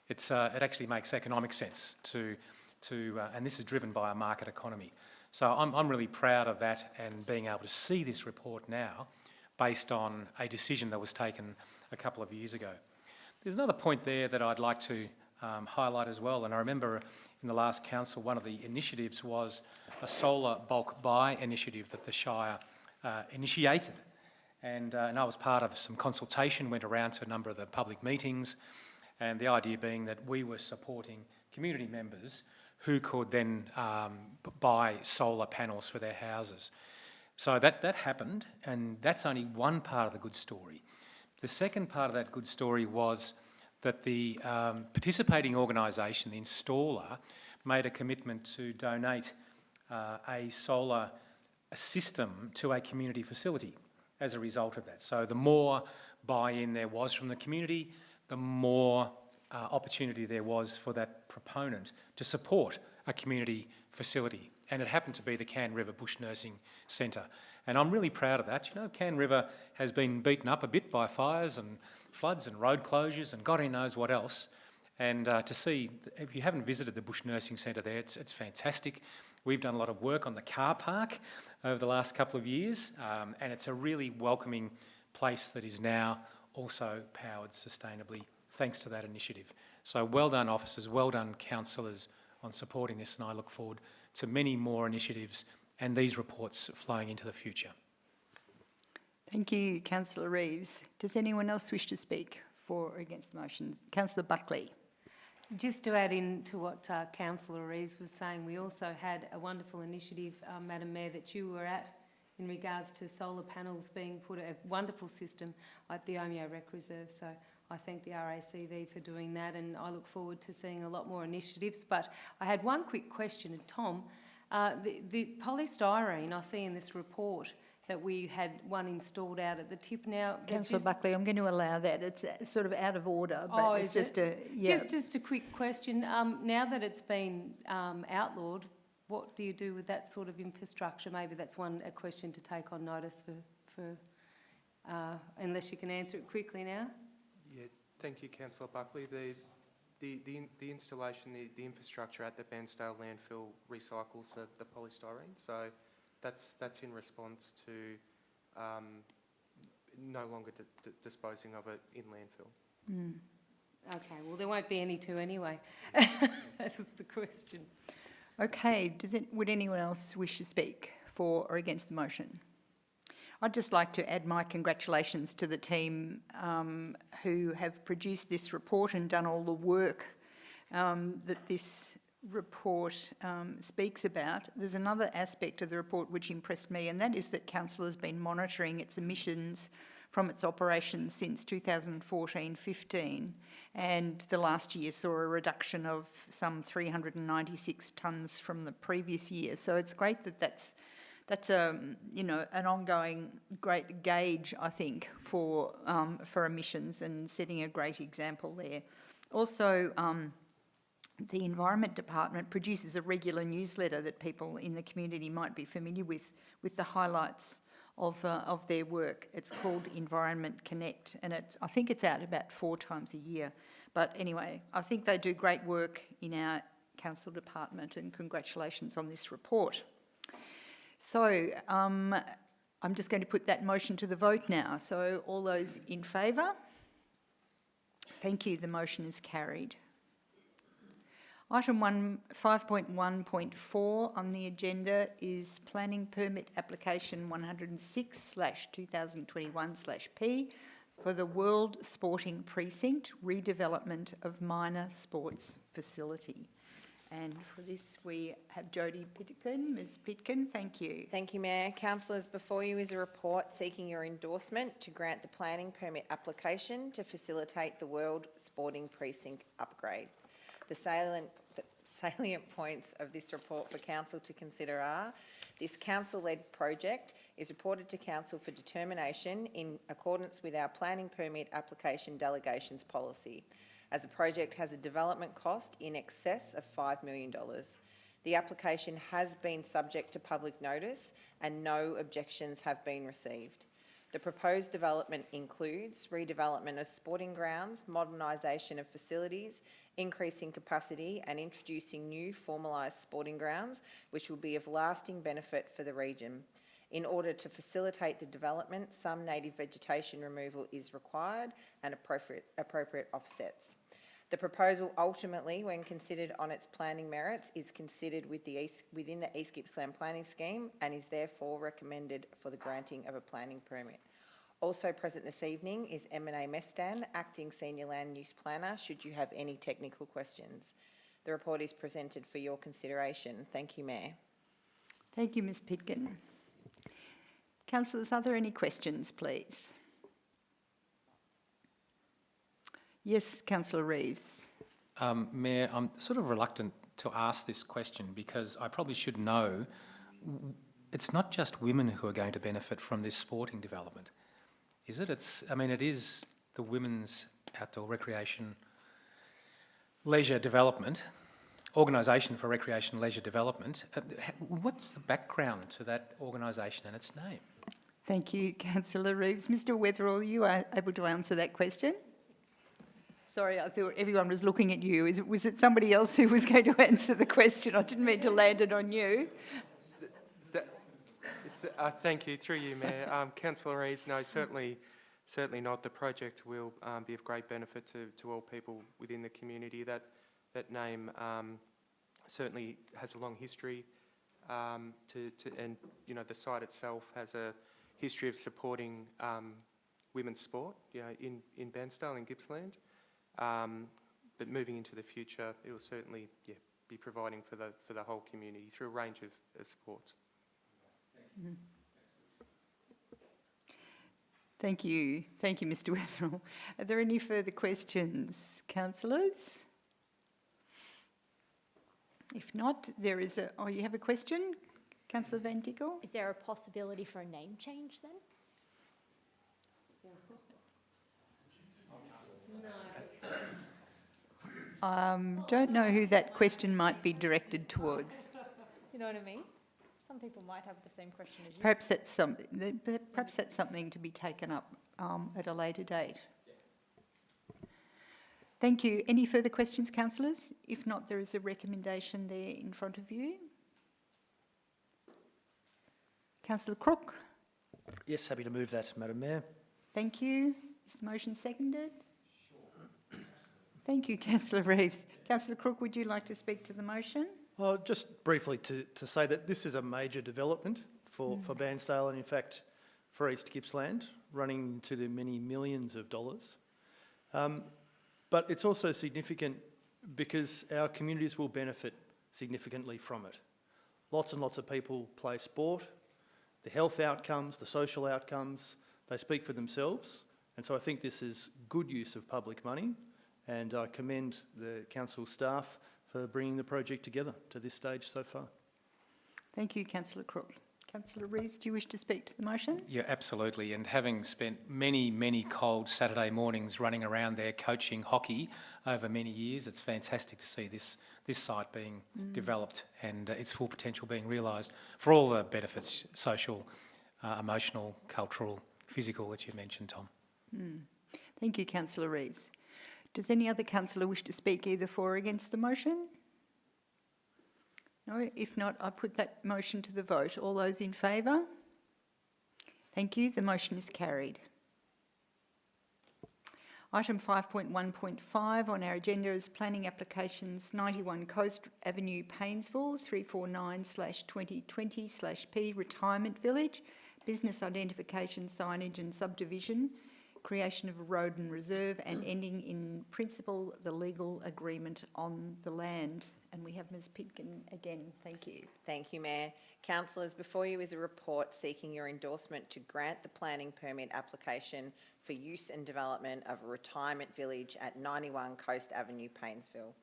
It actually makes economic sense and this is driven by a market economy. So I'm really proud of that and being able to see this report now based on a decision that was taken a couple of years ago. There's another point there that I'd like to highlight as well, and I remember in the last council one of the initiatives was a solar bulk buy initiative that the Shire initiated. And I was part of some consultation, went around to a number of the public meetings, and the idea being that we were supporting community members who could then buy solar panels for their houses. So that happened, and that's only one part of the good story. The second part of that good story was that the participating organisation, the installer, made a commitment to donate a solar system to a community facility as a result of that. So the more buy-in there was from the community, the more opportunity there was for that proponent to support a community facility. And it happened to be the Can River Bush Nursing Centre. And I'm really proud of that. You know, Can River has been beaten up a bit by fires and floods and road closures and God only knows what else. And to see, if you haven't visited the Bush Nursing Centre there, it's fantastic. We've done a lot of work on the car park over the last couple of years, and it's a really welcoming place that is now also powered sustainably thanks to that initiative. So well done, officers, well done, councillors, on supporting this, and I look forward to many more initiatives and these reports flowing into the future. Thank you, Councillor Reeves. Does anyone else wish to speak for or against the motion? Councillor Buckley. Just to add in to what Councillor Reeves was saying, we also had a wonderful initiative, Madam Mayor, that you were at in regards to solar panels being put, a wonderful system at the Omeo Rec Reserve. So I thank the RACV for doing that, and I look forward to seeing a lot more initiatives. But I had one quick question, Tom. The polystyrene I see in this report that we had one installed out at the tip now. Councillor Buckley, I'm going to allow that. It's sort of out of order, but Oh, it's is just it? a... Yeah. Just a quick question. Now that it's been outlawed, what do you do with that sort of infrastructure? Maybe that's a question to take on notice for unless you can answer it quickly now. Yeah, thank you, Councillor Buckley. The installation, the infrastructure at the Bairnsdale landfill recycles the polystyrene, so that's in response to no longer disposing of it in landfill. Mm. Okay, well there won't be any to anyway. That was the question. Okay, would anyone else wish to speak for or against the motion? I'd just like to add my congratulations to the team who have produced this report and done all the work that this report speaks about. There's another aspect of the report which impressed me, and that is that council has been monitoring its emissions from its operations since 2014-15, and the last year saw a reduction of some 396 tonnes from the previous year. So it's great that that's an ongoing great gauge, I think, for emissions, and setting a great example there. Also, the Environment Department produces a regular newsletter that people in the community might be familiar with the highlights of their work. It's called Environment Connect, and I think it's out about 4 times a year. But anyway, I think they do great work in our council department, and congratulations on this report. So I'm just going to put that motion to the vote now. So all those in favour? Thank you, the motion is carried. Item 5.1.4 on the agenda is Planning Permit Application 106/2021/P for the World Sporting Precinct redevelopment of minor sports facility. And for this, we have Jodie Pitkin. Ms. Pitkin, thank you. Thank you, Mayor. Councillors, before you is a report seeking your endorsement to grant the planning permit application to facilitate the World Sporting Precinct upgrade. The salient points of this report for Council to consider are: this Council-led project is reported to Council for determination in accordance with our planning permit application delegations policy, as the project has a development cost in excess of $5 million. The application has been subject to public notice and no objections have been received. The proposed development includes redevelopment of sporting grounds, modernisation of facilities, increasing capacity and introducing new formalised sporting grounds, which will be of lasting benefit for the region. In order to facilitate the development, some native vegetation removal is required and appropriate offsets. The proposal ultimately, when considered on its planning merits, is considered within the East Gippsland planning scheme and is therefore recommended for the granting of a planning permit. Also present this evening is M&A Mestan, Acting Senior Land Use Planner, should you have any technical questions. The report is presented for your consideration. Thank you, Mayor. Thank you, Ms. Pitkin. Councillors, are there any questions, please? Yes, Councillor Reeves. Mayor, I'm sort of reluctant to ask this question because I probably should know it's not just women who are going to benefit from this sporting development, is it? It is the Women's Outdoor Recreation Leisure Development, Organisation for Recreation Leisure Development. What's the background to that organisation and its name? Thank you, Councillor Reeves. Mr Weatherall, you are able to answer that question? Sorry, I thought everyone was looking at you. Was it somebody else who was going to answer the question? I didn't mean to land it on you. Thank you, through you, Mayor. Councillor Reeves, no, certainly not. The project will be of great benefit to all people within the community. That name certainly has a long history, and the site itself has a history of supporting women's sport, in Bairnsdale and Gippsland. But moving into the future, it will certainly be providing for the whole community through a range of sports. Mm. Thank you, Mr. Wetherell. Are there any further questions, councillors? If not, there is a... Oh, you have a question, Councillor Van Dickel? Is there a possibility for a name change then? Don't know who that question might be directed towards. You know what I mean? Some people might have the same question as you. Perhaps that's something to be taken up at a later date. Thank you. Any further questions, councillors? If not, there is a recommendation there in front of you. Councillor Crook? Yes, happy to move that, Madam Mayor. Thank you. Is the motion seconded? Sure. Thank you, Councillor Reeves. Councillor Crook, would you like to speak to the motion? Just briefly to say that this is a major development for Bairnsdale and in fact for East Gippsland, running to the many millions of dollars. But it's also significant because our communities will benefit significantly from it. Lots and lots of people play sport. The health outcomes, the social outcomes, they speak for themselves. And so I think this is good use of public money, and I commend the council staff for bringing the project together to this stage so far. Thank you, Councillor Crook. Councillor Reeves, do you wish to speak to the motion? Yeah, absolutely. And having spent many, many cold Saturday mornings running around there coaching hockey over many years, it's fantastic to see this site being developed and its full potential being realised for all the benefits, social, emotional, cultural, physical, that you mentioned, Tom. Thank you, Councillor Reeves. Does any other councillor wish to speak either for or against the motion? No, if not, I put that motion to the vote. All those in favour? Thank you. The motion is carried. Item 5.1.5 on our agenda is planning applications 91 Coast Avenue, Paynesville, 349/2020/P Retirement Village, business identification, signage and subdivision, creation of a road and reserve, and ending in principle the legal agreement on the land. And we have Ms Pitkin again. Thank you. Thank you, Mayor. Councillors, before you is a report seeking your endorsement to grant the planning permit application for use and development of a retirement village at 91 Coast Avenue, Paynesville.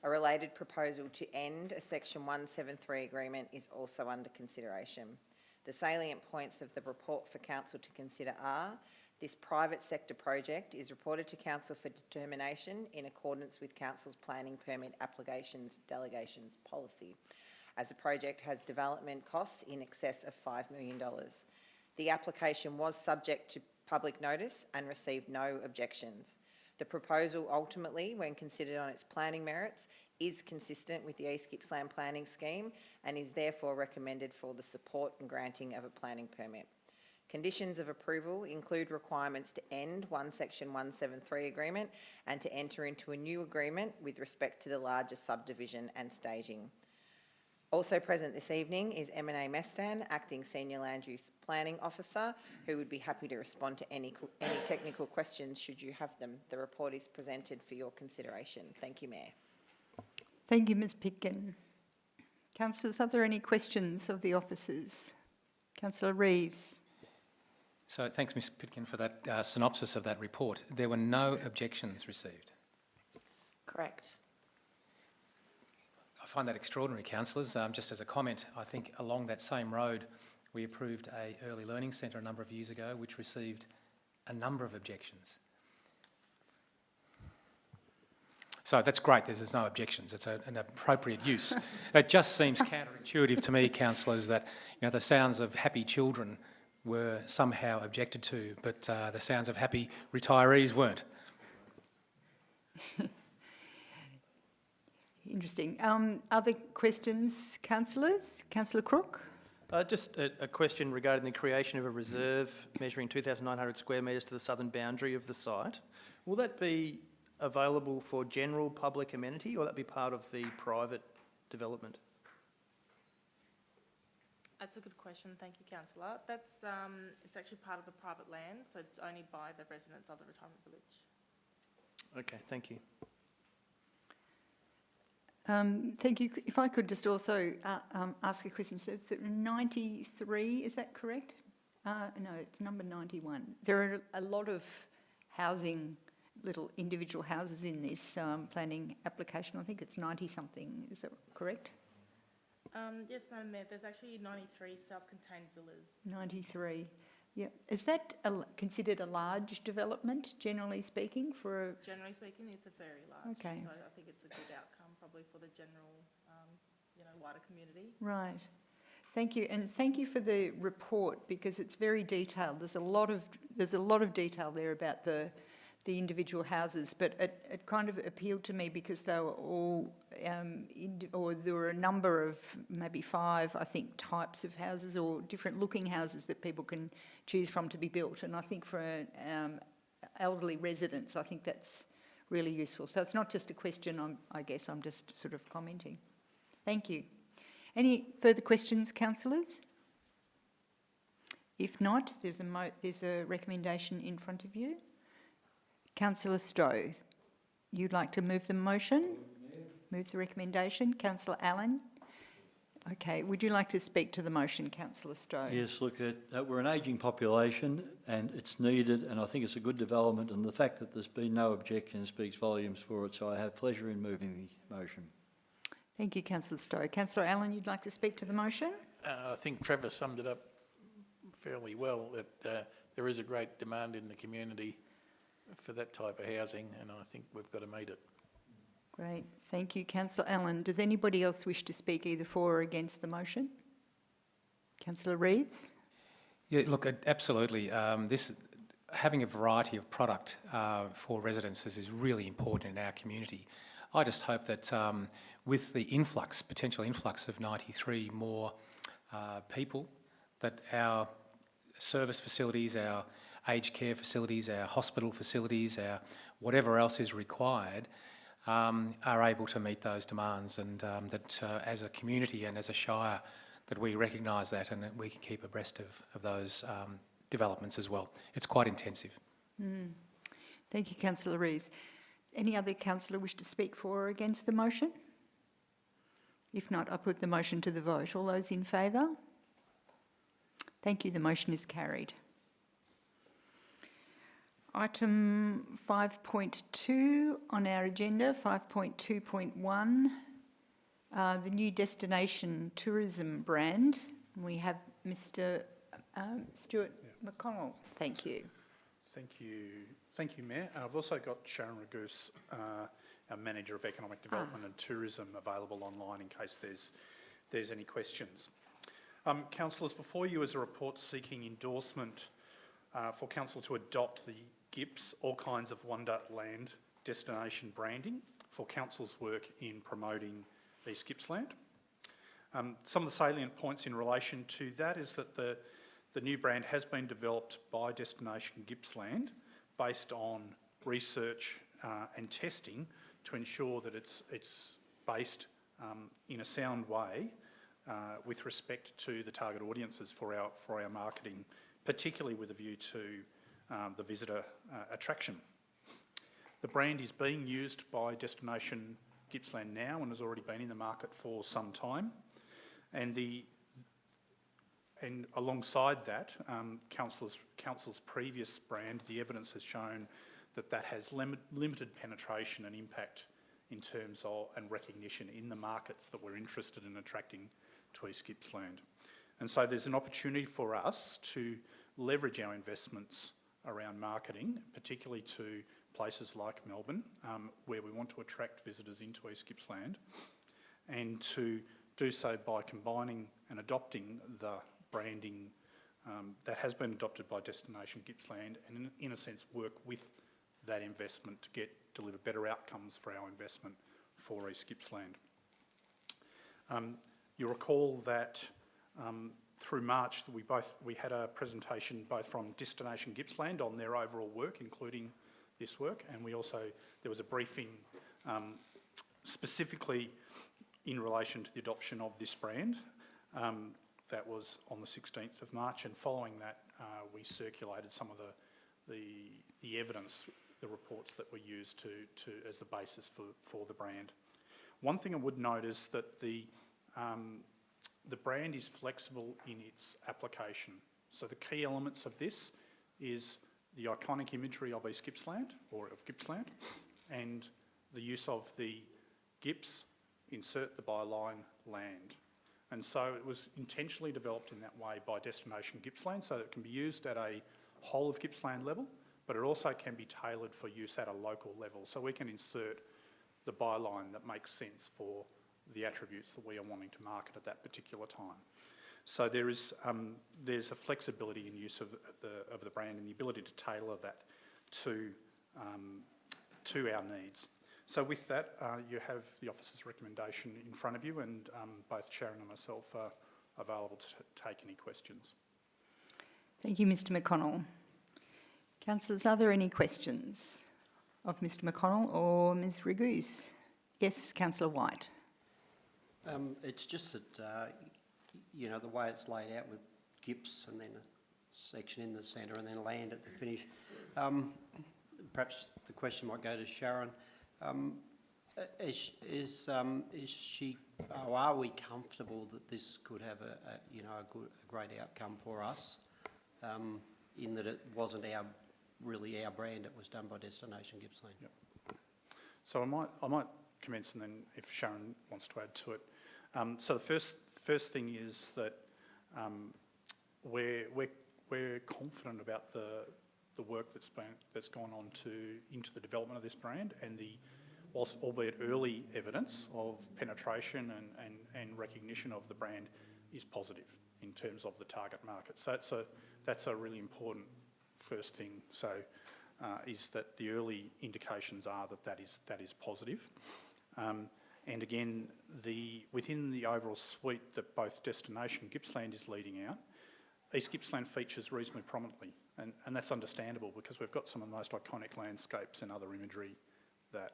A related proposal to end a Section 173 agreement is also under consideration. The salient points of the report for Council to consider are: this private sector project is reported to Council for determination in accordance with Council's planning permit applications delegations policy, as the project has development costs in excess of $5 million. The application was subject to public notice and received no objections. The proposal ultimately, when considered on its planning merits, is consistent with the East Gippsland planning scheme and is therefore recommended for the support and granting of a planning permit. Conditions of approval include requirements to end one Section 173 agreement and to enter into a new agreement with respect to the larger subdivision and staging. Also present this evening is M&A Mestan, Acting Senior Land Use Planning Officer, who would be happy to respond to any technical questions should you have them. The report is presented for your consideration. Thank you, Mayor. Thank you, Ms Pitkin. Councillors, are there any questions of the officers? Councillor Reeves. So thanks, Ms Pitkin, for that synopsis of that report. There were no objections received. Correct. I find that extraordinary, councillors. Just as a comment, I think along that same road we approved a early learning centre a number of years ago which received a number of objections. So that's great, there's no objections, it's an appropriate use. It just seems counterintuitive to me, councillors, that the sounds of happy children were somehow objected to, but the sounds of happy retirees weren't. Interesting. Other questions, councillors? Councillor Crook? Just a question regarding the creation of a reserve measuring 2,900 square metres to the southern boundary of the site. Will that be available for general public amenity, or will that be part of the private development? That's a good question. Thank you, councillor. That's it's actually part of the private land, so it's only by the residents of the retirement village. Okay, thank you. Thank you. If I could just also ask a question. So 93, is that correct? No, it's number 91. There are a lot of housing, little individual houses in this planning application. I think it's 90-something. Is that correct? Yes, Madam Mayor, there's actually 93 self-contained villas. 93. Yeah. Is that considered a large development, generally speaking, for a... Generally speaking, it's a very large. Okay. So I think it's a good outcome probably for the general, wider community. Right. Thank you, and thank you for the report because it's very detailed. There's a lot of detail there about the individual houses, but it kind of appealed to me because they were all, or there were a number of maybe 5, I think, types of houses or different looking houses that people can choose from to be built. And I think for elderly residents, I think that's really useful. So it's not just a question. I guess I'm just sort of commenting. Thank you. Any further questions, councillors? If not, there's a recommendation in front of you. Councillor Stowe, you'd like to move the motion? Move the recommendation. Councillor Allen? Okay, would you like to speak to the motion, Councillor Stowe? Yes, look, we're an ageing population and it's needed, and I think it's a good development, and the fact that there's been no objection speaks volumes for it, so I have pleasure in moving the motion. Thank you, Councillor Stowe. Councillor Allen, you'd like to speak to the motion? I think Trevor summed it up fairly well, that there is a great demand in the community for that type of housing, and I think we've got to meet it. Great. Thank you, Councillor Allen. Does anybody else wish to speak either for or against the motion? Councillor Reeves? Yeah, look, absolutely. Having a variety of product for residences is really important in our community. I just hope that with the potential influx of 93 more people, that our service facilities, our aged care facilities, our hospital facilities, our whatever else is required, are able to meet those demands, and that as a community and as a Shire, that we recognise that and that we can keep abreast of those developments as well. It's quite intensive. Thank you, Councillor Reeves. Any other councillor wish to speak for or against the motion? If not, I put the motion to the vote. All those in favour? Thank you. The motion is carried. Item 5.2 on our agenda, 5.2.1, the new destination tourism brand. We have Mr. Stuart McConnell. Thank you. Thank you. Thank you, Mayor. I've also got Sharon Ragoose, our Manager of Economic Development and Tourism, available online in case there's any questions. Councillors, before you is a report seeking endorsement for Council to adopt the GIPS, All Kinds of Wonderland destination branding for Council's work in promoting East Gippsland. Some of the salient points in relation to that is that the new brand has been developed by Destination Gippsland based on research and testing to ensure that it's based in a sound way with respect to the target audiences for our marketing, particularly with a view to the visitor attraction. The brand is being used by Destination Gippsland now and has already been in the market for some time. And alongside that, Council's previous brand, the evidence has shown that has limited penetration and impact in terms of and recognition in the markets that we're interested in attracting to East Gippsland. And so there's an opportunity for us to leverage our investments around marketing, particularly to places like Melbourne, where we want to attract visitors into East Gippsland, and to do so by combining and adopting the branding that has been adopted by Destination Gippsland, and in a sense work with that investment to deliver better outcomes for our investment for East Gippsland. You'll recall that through March we had a presentation both from Destination Gippsland on their overall work, including this work, and there was a briefing specifically in relation to the adoption of this brand. that was on the 16th of March, and following that, we circulated some of the evidence, the reports that were used to as the basis for the brand. One thing I would note is that the brand is flexible in its application. So the key elements of this is the iconic imagery of East Gippsland, or of Gippsland, and the use of the Gips, insert the byline, land. And so it was intentionally developed in that way by Destination Gippsland, so that it can be used at a whole of Gippsland level, but it also can be tailored for use at a local level. So we can insert the byline that makes sense for the attributes that we are wanting to market at that particular time. So there's a flexibility in use of the brand and the ability to tailor that to our needs. So with that, you have the officer's recommendation in front of you, and both Sharon and myself are available to take any questions. Thank you, Mr McConnell. Councillors, are there any questions of Mr McConnell or Ms Raguse? Yes, Councillor White. It's just that, you know, the way it's laid out with Gips and then a section in the centre and then land at the finish. Perhaps the question might go to Sharon. Is she, or are we comfortable that this could have a great outcome for us, in that it wasn't really our brand, it was done by Destination Gippsland? Yep. So I might commence, and then if Sharon wants to add to it. So the first thing is that we're confident about the work that's gone on into the development of this brand, and whilst albeit early evidence of penetration and recognition of the brand is positive in terms of the target market. So that's a really important first thing. So is that the early indications are that is positive. And again, within the overall suite that both Destination Gippsland is leading out, East Gippsland features reasonably prominently, and that's understandable because we've got some of the most iconic landscapes and other imagery that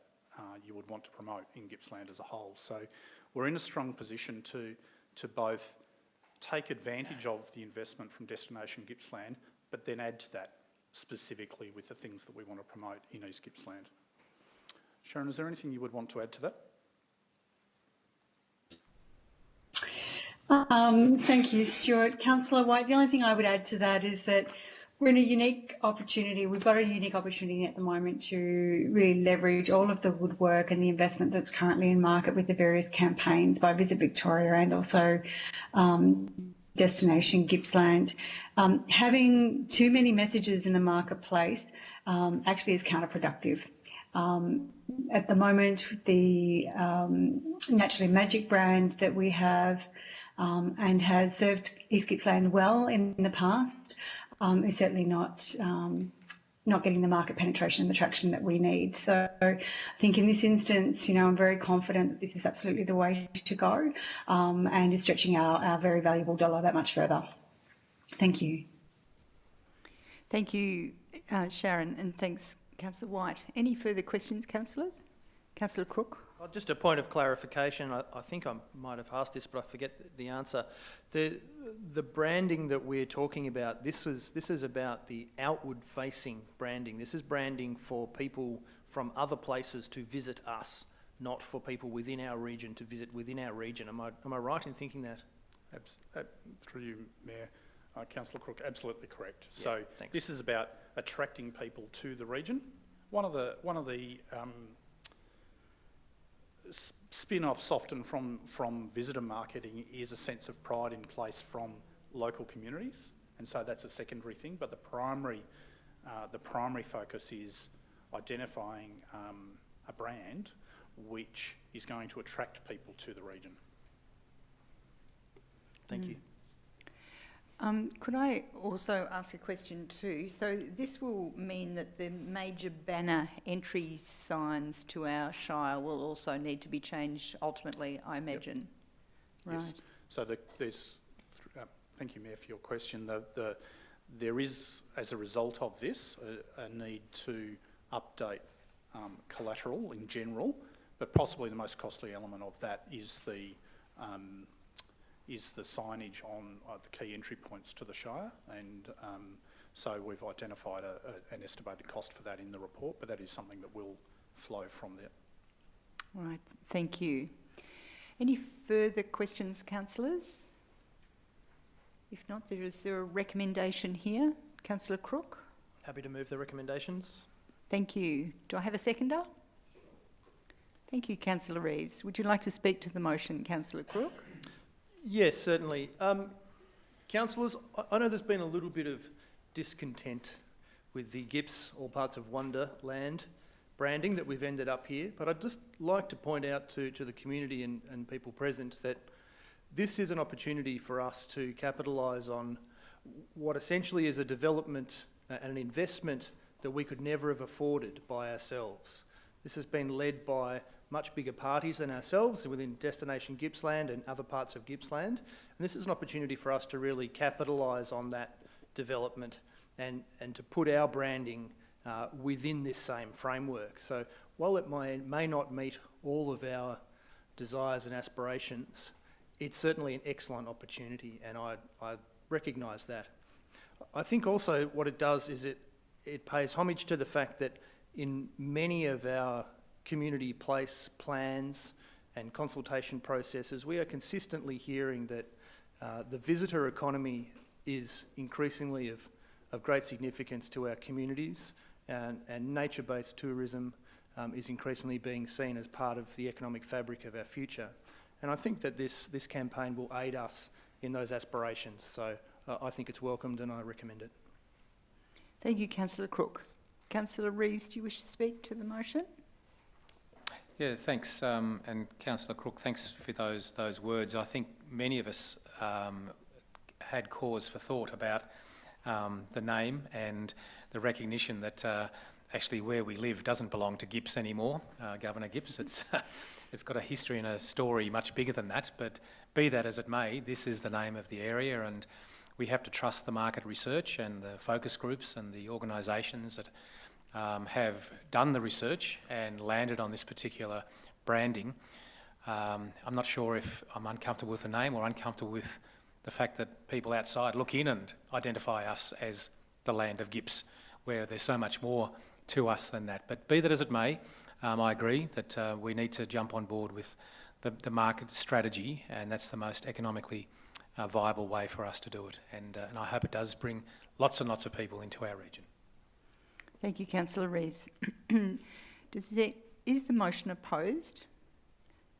you would want to promote in Gippsland as a whole. So we're in a strong position to both take advantage of the investment from Destination Gippsland, but then add to that specifically with the things that we want to promote in East Gippsland. Sharon, is there anything you would want to add to that? Thank you, Stuart. Councillor White, the only thing I would add to that is that we're in a unique opportunity. We've got a unique opportunity at the moment to really leverage all of the woodwork and the investment that's currently in market with the various campaigns by Visit Victoria and also Destination Gippsland. Having too many messages in the marketplace actually is counterproductive. At the moment, the Naturally Magic brand that we have and has served East Gippsland well in the past is certainly not getting the market penetration and the traction that we need. So I think in this instance, I'm very confident that this is absolutely the way to go and is stretching our very valuable dollar that much further. Thank you. Thank you, Sharon, and thanks, Councillor White. Any further questions, councillors? Councillor Crook. Just a point of clarification. I think I might have asked this, but I forget the answer. The branding that we're talking about, this is about the outward-facing branding. This is branding for people from other places to visit us, not for people within our region to visit within our region. Am I right in thinking that? Through you, Mayor. Councillor Crook, absolutely correct. Yeah, so thanks. This is about attracting people to the region. One of the spin-offs often from visitor marketing is a sense of pride in place from local communities, and so that's a secondary thing. But the primary focus is identifying a brand which is going to attract people to the region. Thank you. Could I also ask a question too? So this will mean that the major banner entry signs to our Shire will also need to be changed ultimately, I imagine. Yep. Right. Yes. So there's, thank you, Mayor, for your question. There is, as a result of this, a need to update collateral in general, but possibly the most costly element of that is the is the signage on the key entry points to the Shire, and so we've identified an estimated cost for that in the report, but that is something that will flow from there. All right, thank you. Any further questions, councillors? If not, is there a recommendation here? Councillor Crook? Happy to move the recommendations. Thank you. Do I have a seconder? Thank you, Councillor Reeves. Would you like to speak to the motion, Councillor Crook? Yes, certainly. Councillors, I know there's been a little bit of discontent with the Gips All Parts of Wonderland branding that we've ended up here, but I'd just like to point out to the community and people present that this is an opportunity for us to capitalise on what essentially is a development and an investment that we could never have afforded by ourselves. This has been led by much bigger parties than ourselves within Destination Gippsland and other parts of Gippsland, and this is an opportunity for us to really capitalise on that development and to put our branding within this same framework. So while it may not meet all of our desires and aspirations, it's certainly an excellent opportunity, and I recognise that. I think also what it does is it pays homage to the fact that in many of our community place plans and consultation processes, we are consistently hearing that the visitor economy is increasingly of great significance to our communities, and nature-based tourism is increasingly being seen as part of the economic fabric of our future. And I think that this campaign will aid us in those aspirations. So I think it's welcomed and I recommend it. Thank you, Councillor Crook. Councillor Reeves, do you wish to speak to the motion? Yeah, thanks. And Councillor Crook, thanks for those words. I think many of us had cause for thought about the name and the recognition that actually where we live doesn't belong to Gips anymore, Governor Gips. It's got a history and a story much bigger than that, but be that as it may, this is the name of the area, and we have to trust the market research and the focus groups and the organisations that have done the research and landed on this particular branding. I'm not sure if I'm uncomfortable with the name or uncomfortable with the fact that people outside look in and identify us as the land of Gips, where there's so much more to us than that. But be that as it may, I agree that we need to jump on board with the market strategy, and that's the most economically viable way for us to do it. And I hope it does bring lots and lots of people into our region. Thank you, Councillor Reeves. Is the motion opposed?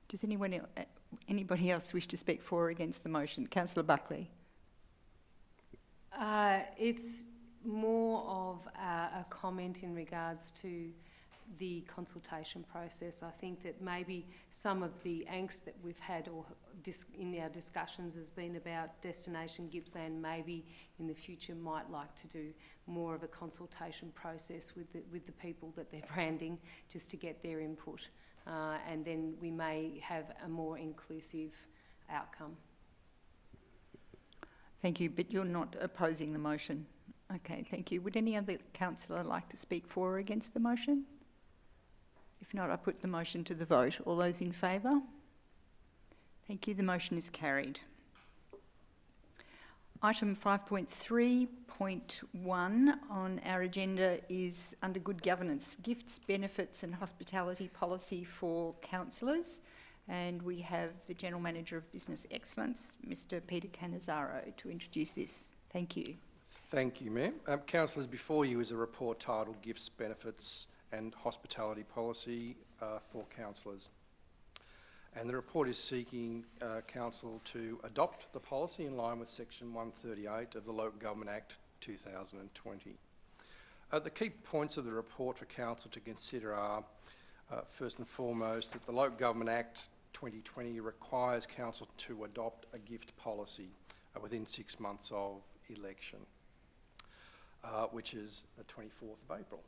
Does anybody else wish to speak for or against the motion? Councillor Buckley. It's more of a comment in regards to the consultation process. I think that maybe some of the angst that we've had or in our discussions has been about Destination Gippsland maybe in the future might like to do more of a consultation process with the people that they're branding, just to get their input, and then we may have a more inclusive outcome. Thank you, but you're not opposing the motion. Okay, thank you. Would any other councillor like to speak for or against the motion? If not, I put the motion to the vote. All those in favour? Thank you. The motion is carried. Item 5.3.1 on our agenda is under good governance, gifts, benefits and hospitality policy for councillors. And we have the General Manager of Business Excellence, Mr Peter Canizzaro, to introduce this. Thank you. Thank you, Mayor. Councillors, before you is a report titled Gifts, Benefits and Hospitality Policy for Councillors. And the report is seeking Council to adopt the policy in line with Section 138 of the Local Government Act 2020. The key points of the report for Council to consider are, first and foremost, that the Local Government Act 2020 requires Council to adopt a gift policy within 6 months of election, which is the 24th of April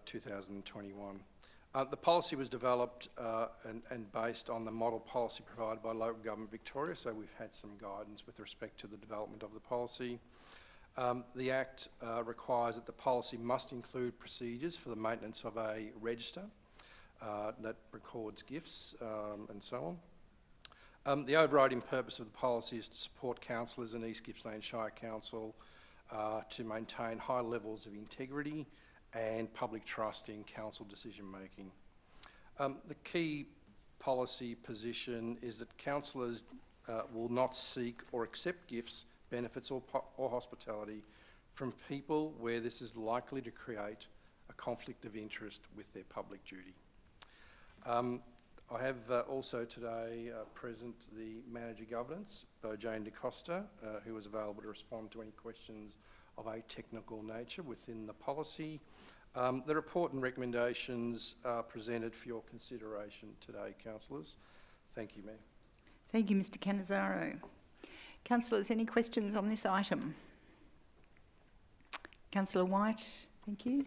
2021. The policy was developed and based on the model policy provided by Local Government Victoria, so we've had some guidance with respect to the development of the policy. The Act requires that the policy must include procedures for the maintenance of a register that records gifts and so on. The overriding purpose of the policy is to support councillors in East Gippsland Shire Council to maintain high levels of integrity and public trust in council decision-making. The key policy position is that councillors will not seek or accept gifts, benefits or hospitality from people where this is likely to create a conflict of interest with their public duty. I have also today present the Manager Governance, Jane DeCosta, who is available to respond to any questions of a technical nature within the policy. The report and recommendations are presented for your consideration today, councillors. Thank you, Mayor. Thank you, Mr Canizzaro. Councillors, any questions on this item? Councillor White, thank you.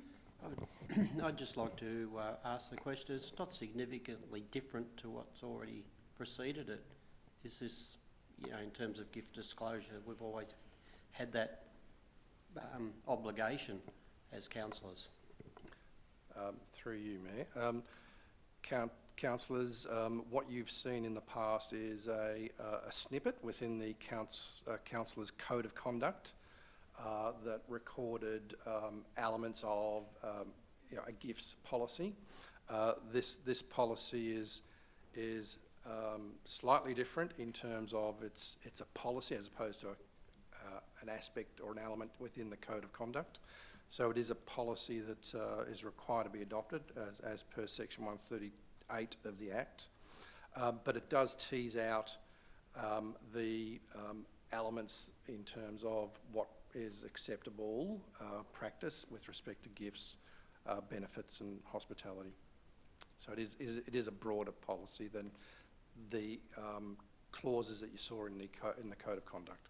I'd just like to ask the question. It's not significantly different to what's already preceded it. Is this, in terms of gift disclosure, we've always had that obligation as councillors? Through you, Mayor. Councillors, what you've seen in the past is a snippet within the councillors' code of conduct that recorded elements of a gifts policy. This policy is slightly different in terms of it's a policy as opposed to an aspect or an element within the code of conduct. So it is a policy that is required to be adopted as per section 138 of the Act. But it does tease out the elements in terms of what is acceptable practice with respect to gifts, benefits and hospitality. So it is a broader policy than the clauses that you saw in the Code of Conduct.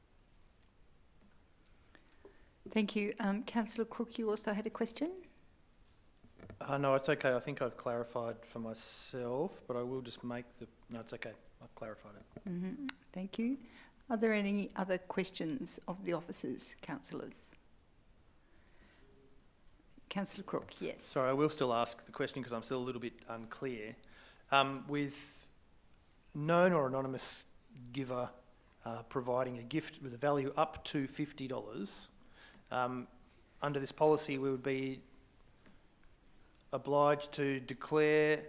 Thank you. Councillor Crook, you also had a question? No, it's okay. I think I've clarified for myself, but I will just make the... No, it's okay. I've clarified it. Mm-hmm. Thank you. Are there any other questions of the officers, councillors? Councillor Crook, yes. Sorry, I will still ask the question because I'm still a little bit unclear. With known or anonymous giver providing a gift with a value up to $50, under this policy we would be obliged to declare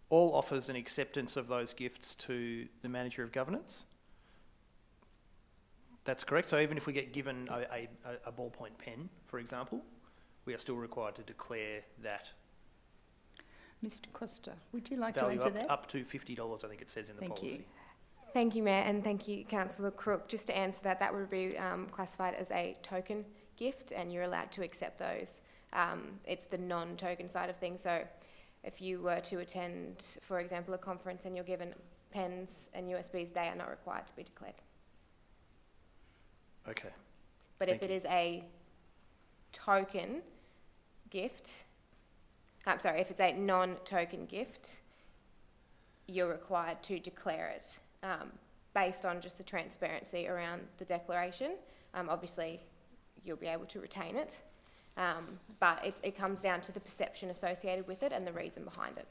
all offers and acceptance of those gifts to the Manager of Governance. That's correct. So even if we get given a ballpoint pen, for example, we are still required to declare that. Mr Costa, would you like to value answer that? Up to $50, I think it says in the policy. Thank you. Thank you, Mayor, and thank you, Councillor Crook. Just to answer that, that would be classified as a token gift, and you're allowed to accept those. It's the non-token side of things. So if you were to attend, for example, a conference and you're given pens and USBs, they are not required to be declared. Okay. But if it is a token gift, I'm sorry, if it's a non-token gift, you're required to declare it based on just the transparency around the declaration. Obviously, you'll be able to retain it, but it comes down to the perception associated with it and the reason behind it.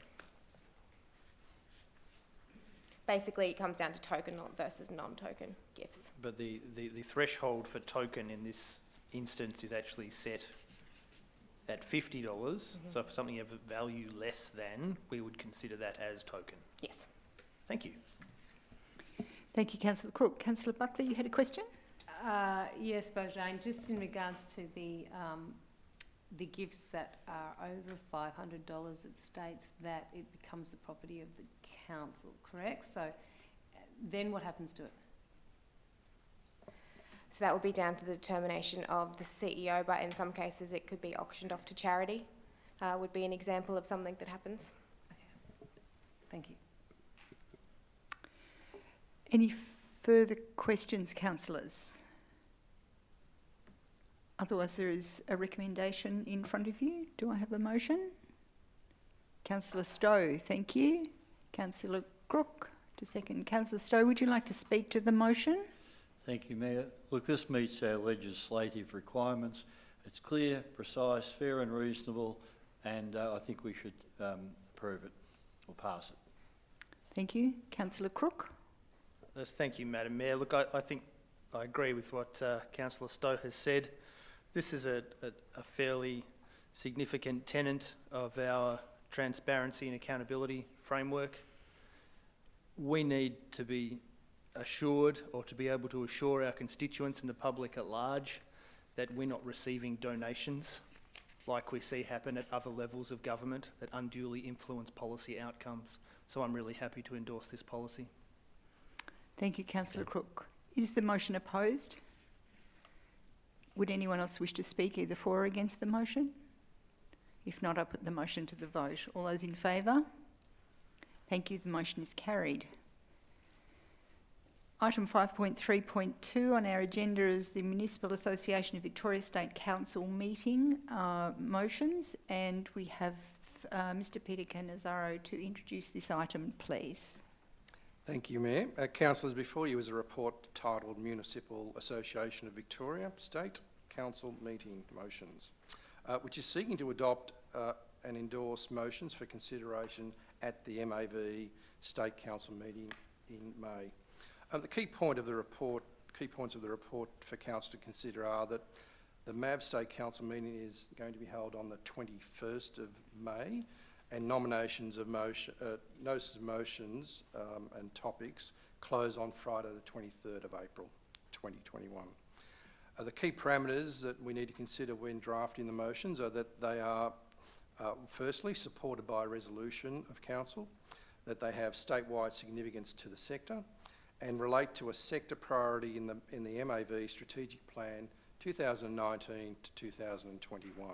Basically, it comes down to token versus non-token gifts. But the threshold for token in this instance is actually set at $50. Mm-hmm. So for something of value less than, we would consider that as token. Yes. Thank you. Thank you, Councillor Crook. Councillor Buckley, you had a question? Yes, Bojane, just in regards to the gifts that are over $500, it states that it becomes the property of the council, correct? So then what happens to it? So that will be down to the determination of the CEO, but in some cases it could be auctioned off to charity, would be an example of something that happens. Okay, thank you. Any further questions, councillors? Otherwise, there is a recommendation in front of you. Do I have a motion? Councillor Stowe, thank you. Councillor Crook to second. Councillor Stowe, would you like to speak to the motion? Thank you, Mayor. Look, this meets our legislative requirements. It's clear, precise, fair and reasonable, and I think we should approve it or pass it. Thank you. Councillor Crook? Yes, thank you, Madam Mayor. Look, I think I agree with what Councillor Stowe has said. This is a fairly significant tenet of our transparency and accountability framework. We need to be assured, or to be able to assure our constituents and the public at large, that we're not receiving donations like we see happen at other levels of government that unduly influence policy outcomes. So I'm really happy to endorse this policy. Thank you, Councillor Crook. Is the motion opposed? Would anyone else wish to speak either for or against the motion? If not, I'll put the motion to the vote. All those in favour? Thank you. The motion is carried. Item 5.3.2 on our agenda is the Municipal Association of Victoria State Council meeting motions, and we have Mr. Peter Cannizzaro to introduce this item, please. Thank you, Mayor. Councillors, before you is a report titled Municipal Association of Victoria State Council Meeting Motions, which is seeking to adopt and endorse motions for consideration at the MAV State Council meeting in May. The key points of the report for Council to consider are that the MAV State Council meeting is going to be held on the 21st of May, and nominations of notices of motions and topics close on Friday the 23rd of April 2021. The key parameters that we need to consider when drafting the motions are that they are firstly supported by a resolution of Council, that they have statewide significance to the sector, and relate to a sector priority in the MAV Strategic Plan 2019 to 2021.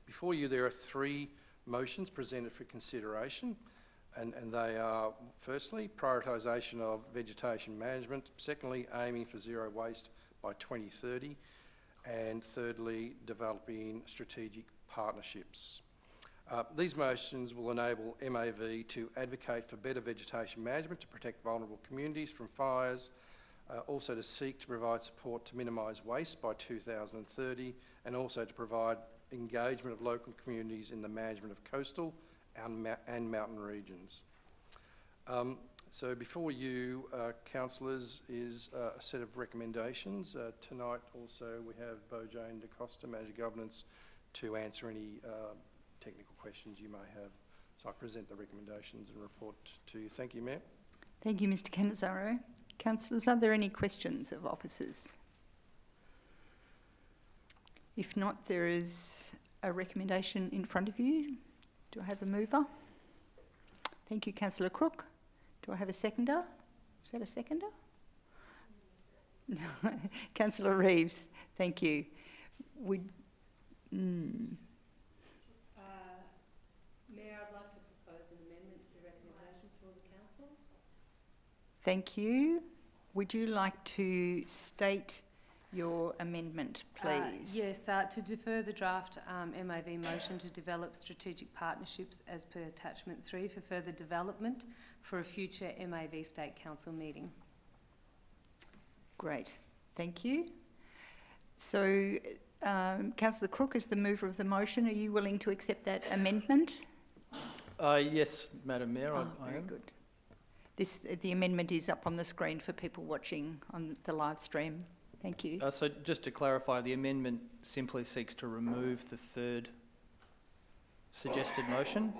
Before you there are three motions presented for consideration, and they are firstly prioritisation of vegetation management, secondly aiming for zero waste by 2030, and thirdly developing strategic partnerships. These motions will enable MAV to advocate for better vegetation management to protect vulnerable communities from fires, also to seek to provide support to minimise waste by 2030, and also to provide engagement of local communities in the management of coastal and mountain regions. So before you, councillors, is a set of recommendations. Tonight also we have Bojane Da Costa, Manager Governance, to answer any technical questions you may have. So I present the recommendations and report to you. Thank you, Mayor. Thank you, Mr. Cannizzaro. Councillors, are there any questions of officers? If not, there is a recommendation in front of you. Do I have a mover? Thank you, Councillor Crook. Do I have a seconder? Is that a seconder? Councillor Reeves, thank you. Mayor, I'd like to propose an amendment to the recommendation for the council. Thank you. Would you like to state your amendment, please? Yes, to defer the draft MAV motion to develop strategic partnerships as per attachment 3 for further development for a future MAV State Council meeting. Great, thank you. So, Councillor Crook, as the mover of the motion, are you willing to accept that amendment? Yes, Madam Mayor, I very am. good. The amendment is up on the screen for people watching on the live stream. Thank you. So just to clarify, the amendment simply seeks to remove the third suggested motion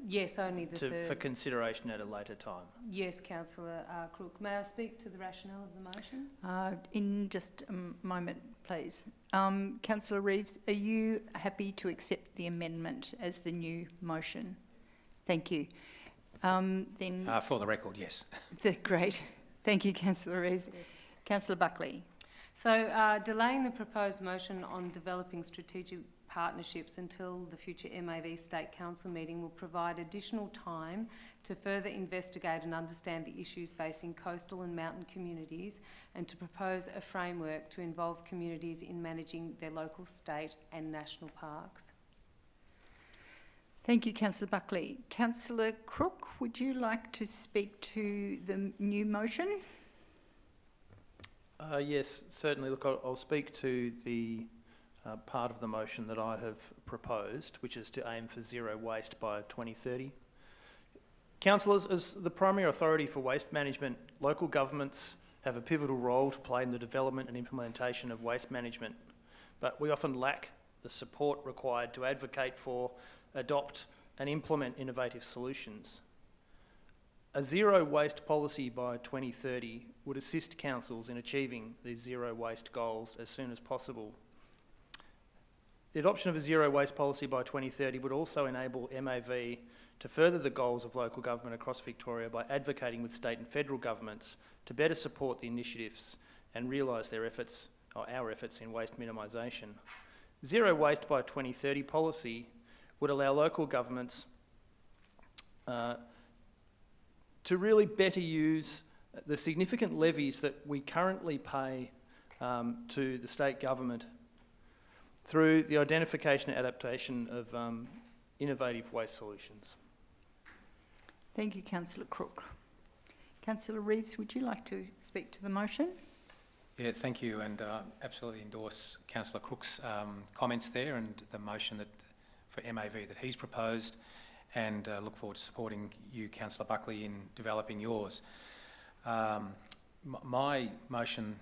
Yes, only the third. for consideration at a later time. Yes, Councillor Crook. May I speak to the rationale of the motion? In just a moment, please. Councillor Reeves, are you happy to accept the amendment as the new motion? Thank you. Then For the record, yes. Great. Thank you, Councillor Reeves. Councillor Buckley. So, delaying the proposed motion on developing strategic partnerships until the future MAV State Council meeting will provide additional time to further investigate and understand the issues facing coastal and mountain communities, and to propose a framework to involve communities in managing their local, state and national parks. Thank you, Councillor Buckley. Councillor Crook, would you like to speak to the new motion? Yes, certainly. Look, I'll speak to the part of the motion that I have proposed, which is to aim for zero waste by 2030. Councillors, as the primary authority for waste management, local governments have a pivotal role to play in the development and implementation of waste management, but we often lack the support required to advocate for, adopt and implement innovative solutions. A zero waste policy by 2030 would assist councils in achieving these zero waste goals as soon as possible. The adoption of a zero waste policy by 2030 would also enable MAV to further the goals of local government across Victoria by advocating with state and federal governments to better support the initiatives and realise their efforts, or our efforts, in waste minimisation. Zero waste by 2030 policy would allow local governments to really better use the significant levies that we currently pay to the state government through the identification and adaptation of innovative waste solutions. Thank you, Councillor Crook. Councillor Reeves, would you like to speak to the motion? Yeah, thank you, and absolutely endorse Councillor Crook's comments there and the motion that for MAV that he's proposed, and look forward to supporting you, Councillor Buckley, in developing yours. My motion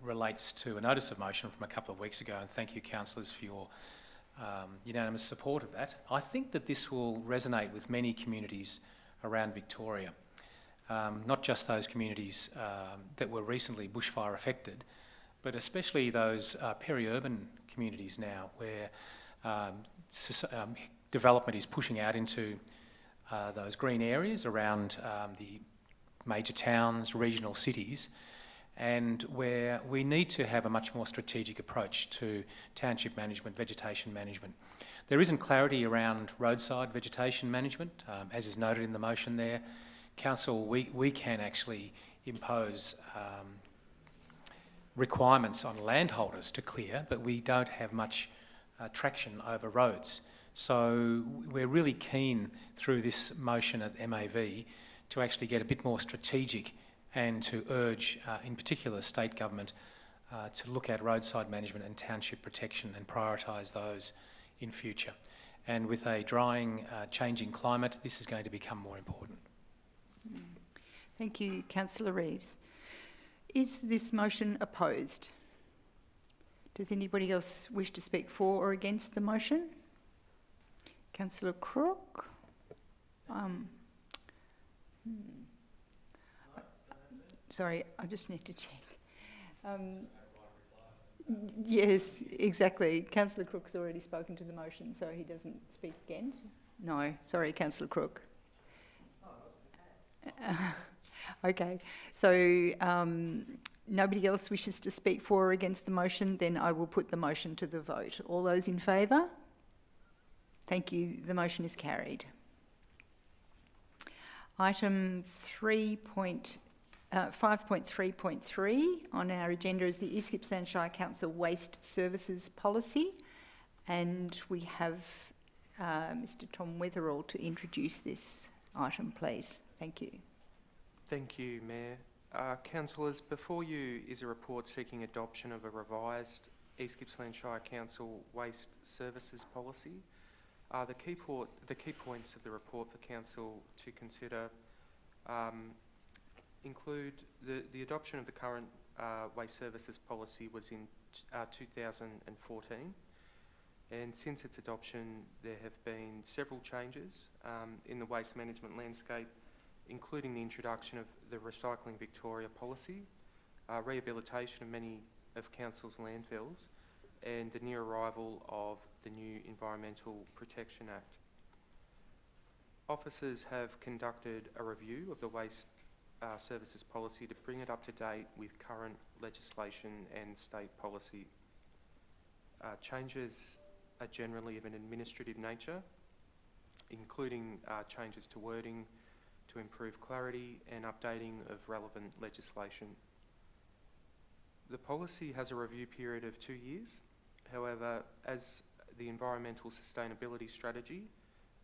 relates to a notice of motion from a couple of weeks ago, and thank you, councillors, for your unanimous support of that. I think that this will resonate with many communities around Victoria, not just those communities that were recently bushfire affected, but especially those peri-urban communities now where development is pushing out into those green areas around the major towns, regional cities, and where we need to have a much more strategic approach to township management, vegetation management. There isn't clarity around roadside vegetation management, as is noted in the motion there. Council, we can actually impose requirements on landholders to clear, but we don't have much traction over roads. So we're really keen through this motion at MAV to actually get a bit more strategic and to urge, in particular, state government to look at roadside management and township protection and prioritise those in future. And with a drying, changing climate, this is going to become more important. Thank you, Councillor Reeves. Is this motion opposed? Does anybody else wish to speak for or against the motion? Councillor Crook? Sorry, I just need to check. Yes, exactly. Councillor Crook's already spoken to the motion, so he doesn't speak again. No, sorry, Councillor Crook. Okay, so nobody else wishes to speak for or against the motion, then I will put the motion to the vote. All those in favour? Thank you. The motion is carried. Item 5.3.3 on our agenda is the East Gippsland Shire Council Waste Services Policy, and we have Mr Tom Weatherall to introduce this item, please. Thank you. Thank you, Mayor. Councillors, before you is a report seeking adoption of a revised East Gippsland Shire Council Waste Services Policy. The key points of the report for Council to consider include the adoption of the current Waste Services Policy was in 2014, and since its adoption there have been several changes in the waste management landscape, including the introduction of the Recycling Victoria policy, rehabilitation of many of Council's landfills, and the near arrival of the new Environmental Protection Act. Officers have conducted a review of the Waste Services Policy to bring it up to date with current legislation and state policy. Changes are generally of an administrative nature, including changes to wording to improve clarity and updating of relevant legislation. The policy has a review period of 2 years. However, as the Environmental Sustainability Strategy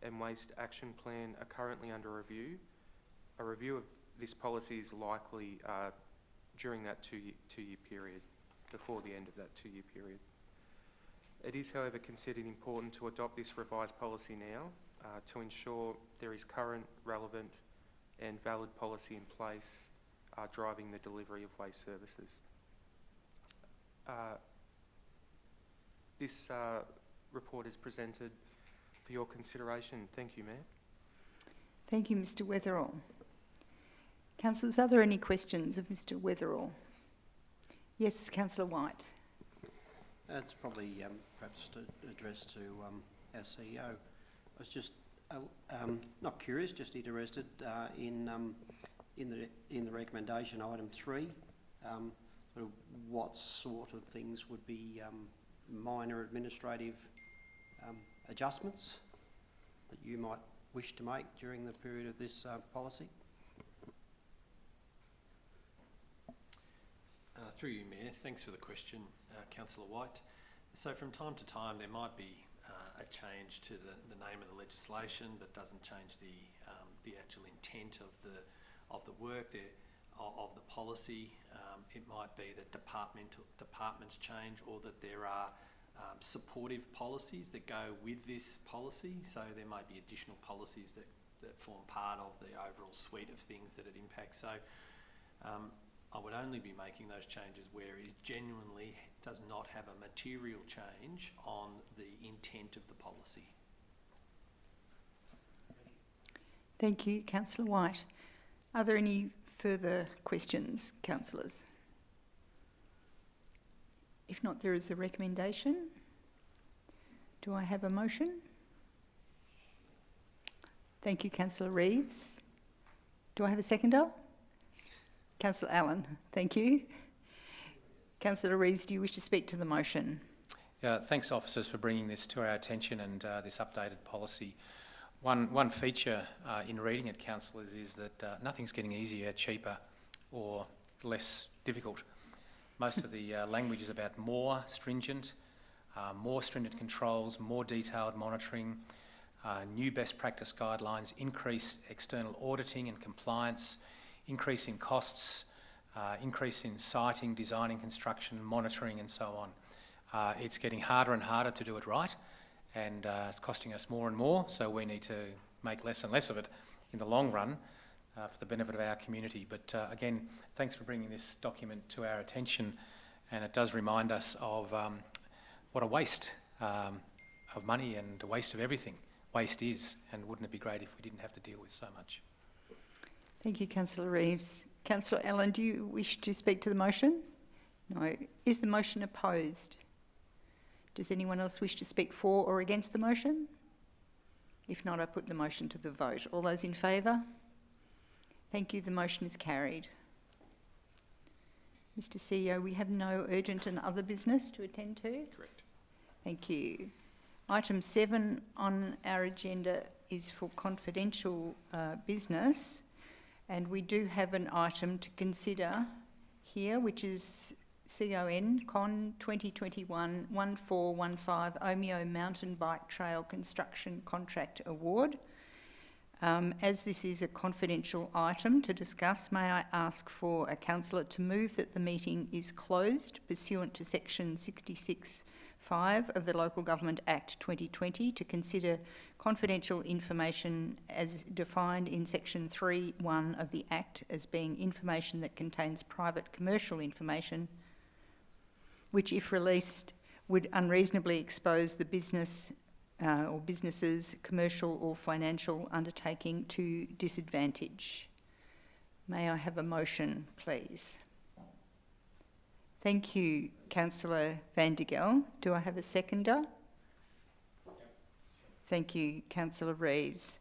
and Waste Action Plan are currently under review, a review of this policy is likely during that two-year period, before the end of that 2-year period. It is, however, considered important to adopt this revised policy now, to ensure there is current, relevant and valid policy in place driving the delivery of waste services. This report is presented for your consideration. Thank you, Mayor. Thank you, Mr Weatherall. Councillors, are there any questions of Mr Weatherall? Yes, Councillor White. It's probably perhaps to address to our CEO. I was just not curious, just interested in the recommendation item 3. Sort of what sort of things would be minor administrative adjustments that you might wish to make during the period of this policy? Through you, Mayor, thanks for the question, Councillor White. So from time to time there might be a change to the name of the legislation, but doesn't change the actual intent of the work of the policy. It might be that departments change, or that there are supportive policies that go with this policy. So there might be additional policies that form part of the overall suite of things that it impacts. So I would only be making those changes where it genuinely does not have a material change on the intent of the policy. Thank you, Councillor White. Are there any further questions, councillors? If not, there is a recommendation. Do I have a motion? Thank you, Councillor Reeves. Do I have a seconder? Councillor Allen, thank you. Councillor Reeves, do you wish to speak to the motion? Thanks, officers, for bringing this to our attention and this updated policy. One feature in reading it, councillors, is that nothing's getting easier, cheaper or less difficult. Most of the language is about more stringent controls, more detailed monitoring, new best practice guidelines, increased external auditing and compliance, increase in costs, increase in siting, designing, construction, monitoring and so on. It's getting harder and harder to do it right, and it's costing us more and more, so we need to make less and less of it in the long run for the benefit of our community. But again, thanks for bringing this document to our attention, and it does remind us of what a waste of money and a waste of everything waste is, and wouldn't it be great if we didn't have to deal with so much. Thank you, Councillor Reeves. Councillor Allen, do you wish to speak to the motion? No. Is the motion opposed? Does anyone else wish to speak for or against the motion? If not, I put the motion to the vote. All those in favour? Thank you. The motion is carried. Mr CEO, we have no urgent and other business to attend to? Correct. Thank you. Item 7 on our agenda is for confidential business, and we do have an item to consider here, which is Con 2021-1415 Omeo Mountain Bike Trail Construction Contract Award. As this is a confidential item to discuss, may I ask for a councillor to move that the meeting is closed pursuant to section 66(5) of the Local Government Act 2020 to consider confidential information as defined in section 3(1) of the Act as being information that contains private commercial information which, if released, would unreasonably expose the business or businesses' commercial or financial undertaking to disadvantage. May I have a motion, please? Thank you, Councillor Van der Gel. Do I have a seconder? Thank you, Councillor Reeves.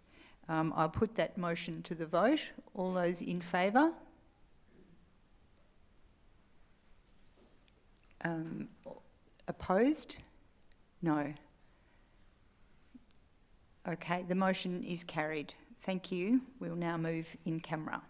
I'll put that motion to the vote. All those in favour? Opposed? No. Okay, the motion is carried. Thank you. We'll now move in camera.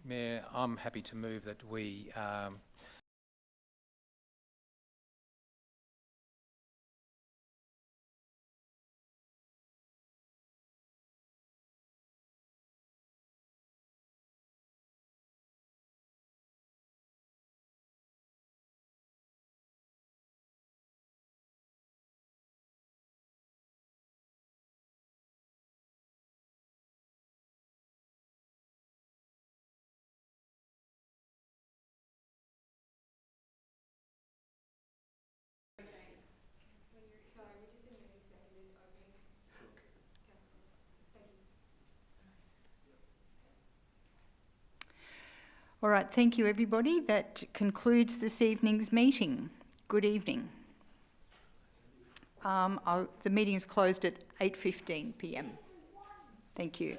Mayor, I'm happy to move that we All right, thank you, everybody. That concludes this evening's meeting. Good evening. The meeting is closed at 8:15 p.m. Thank you.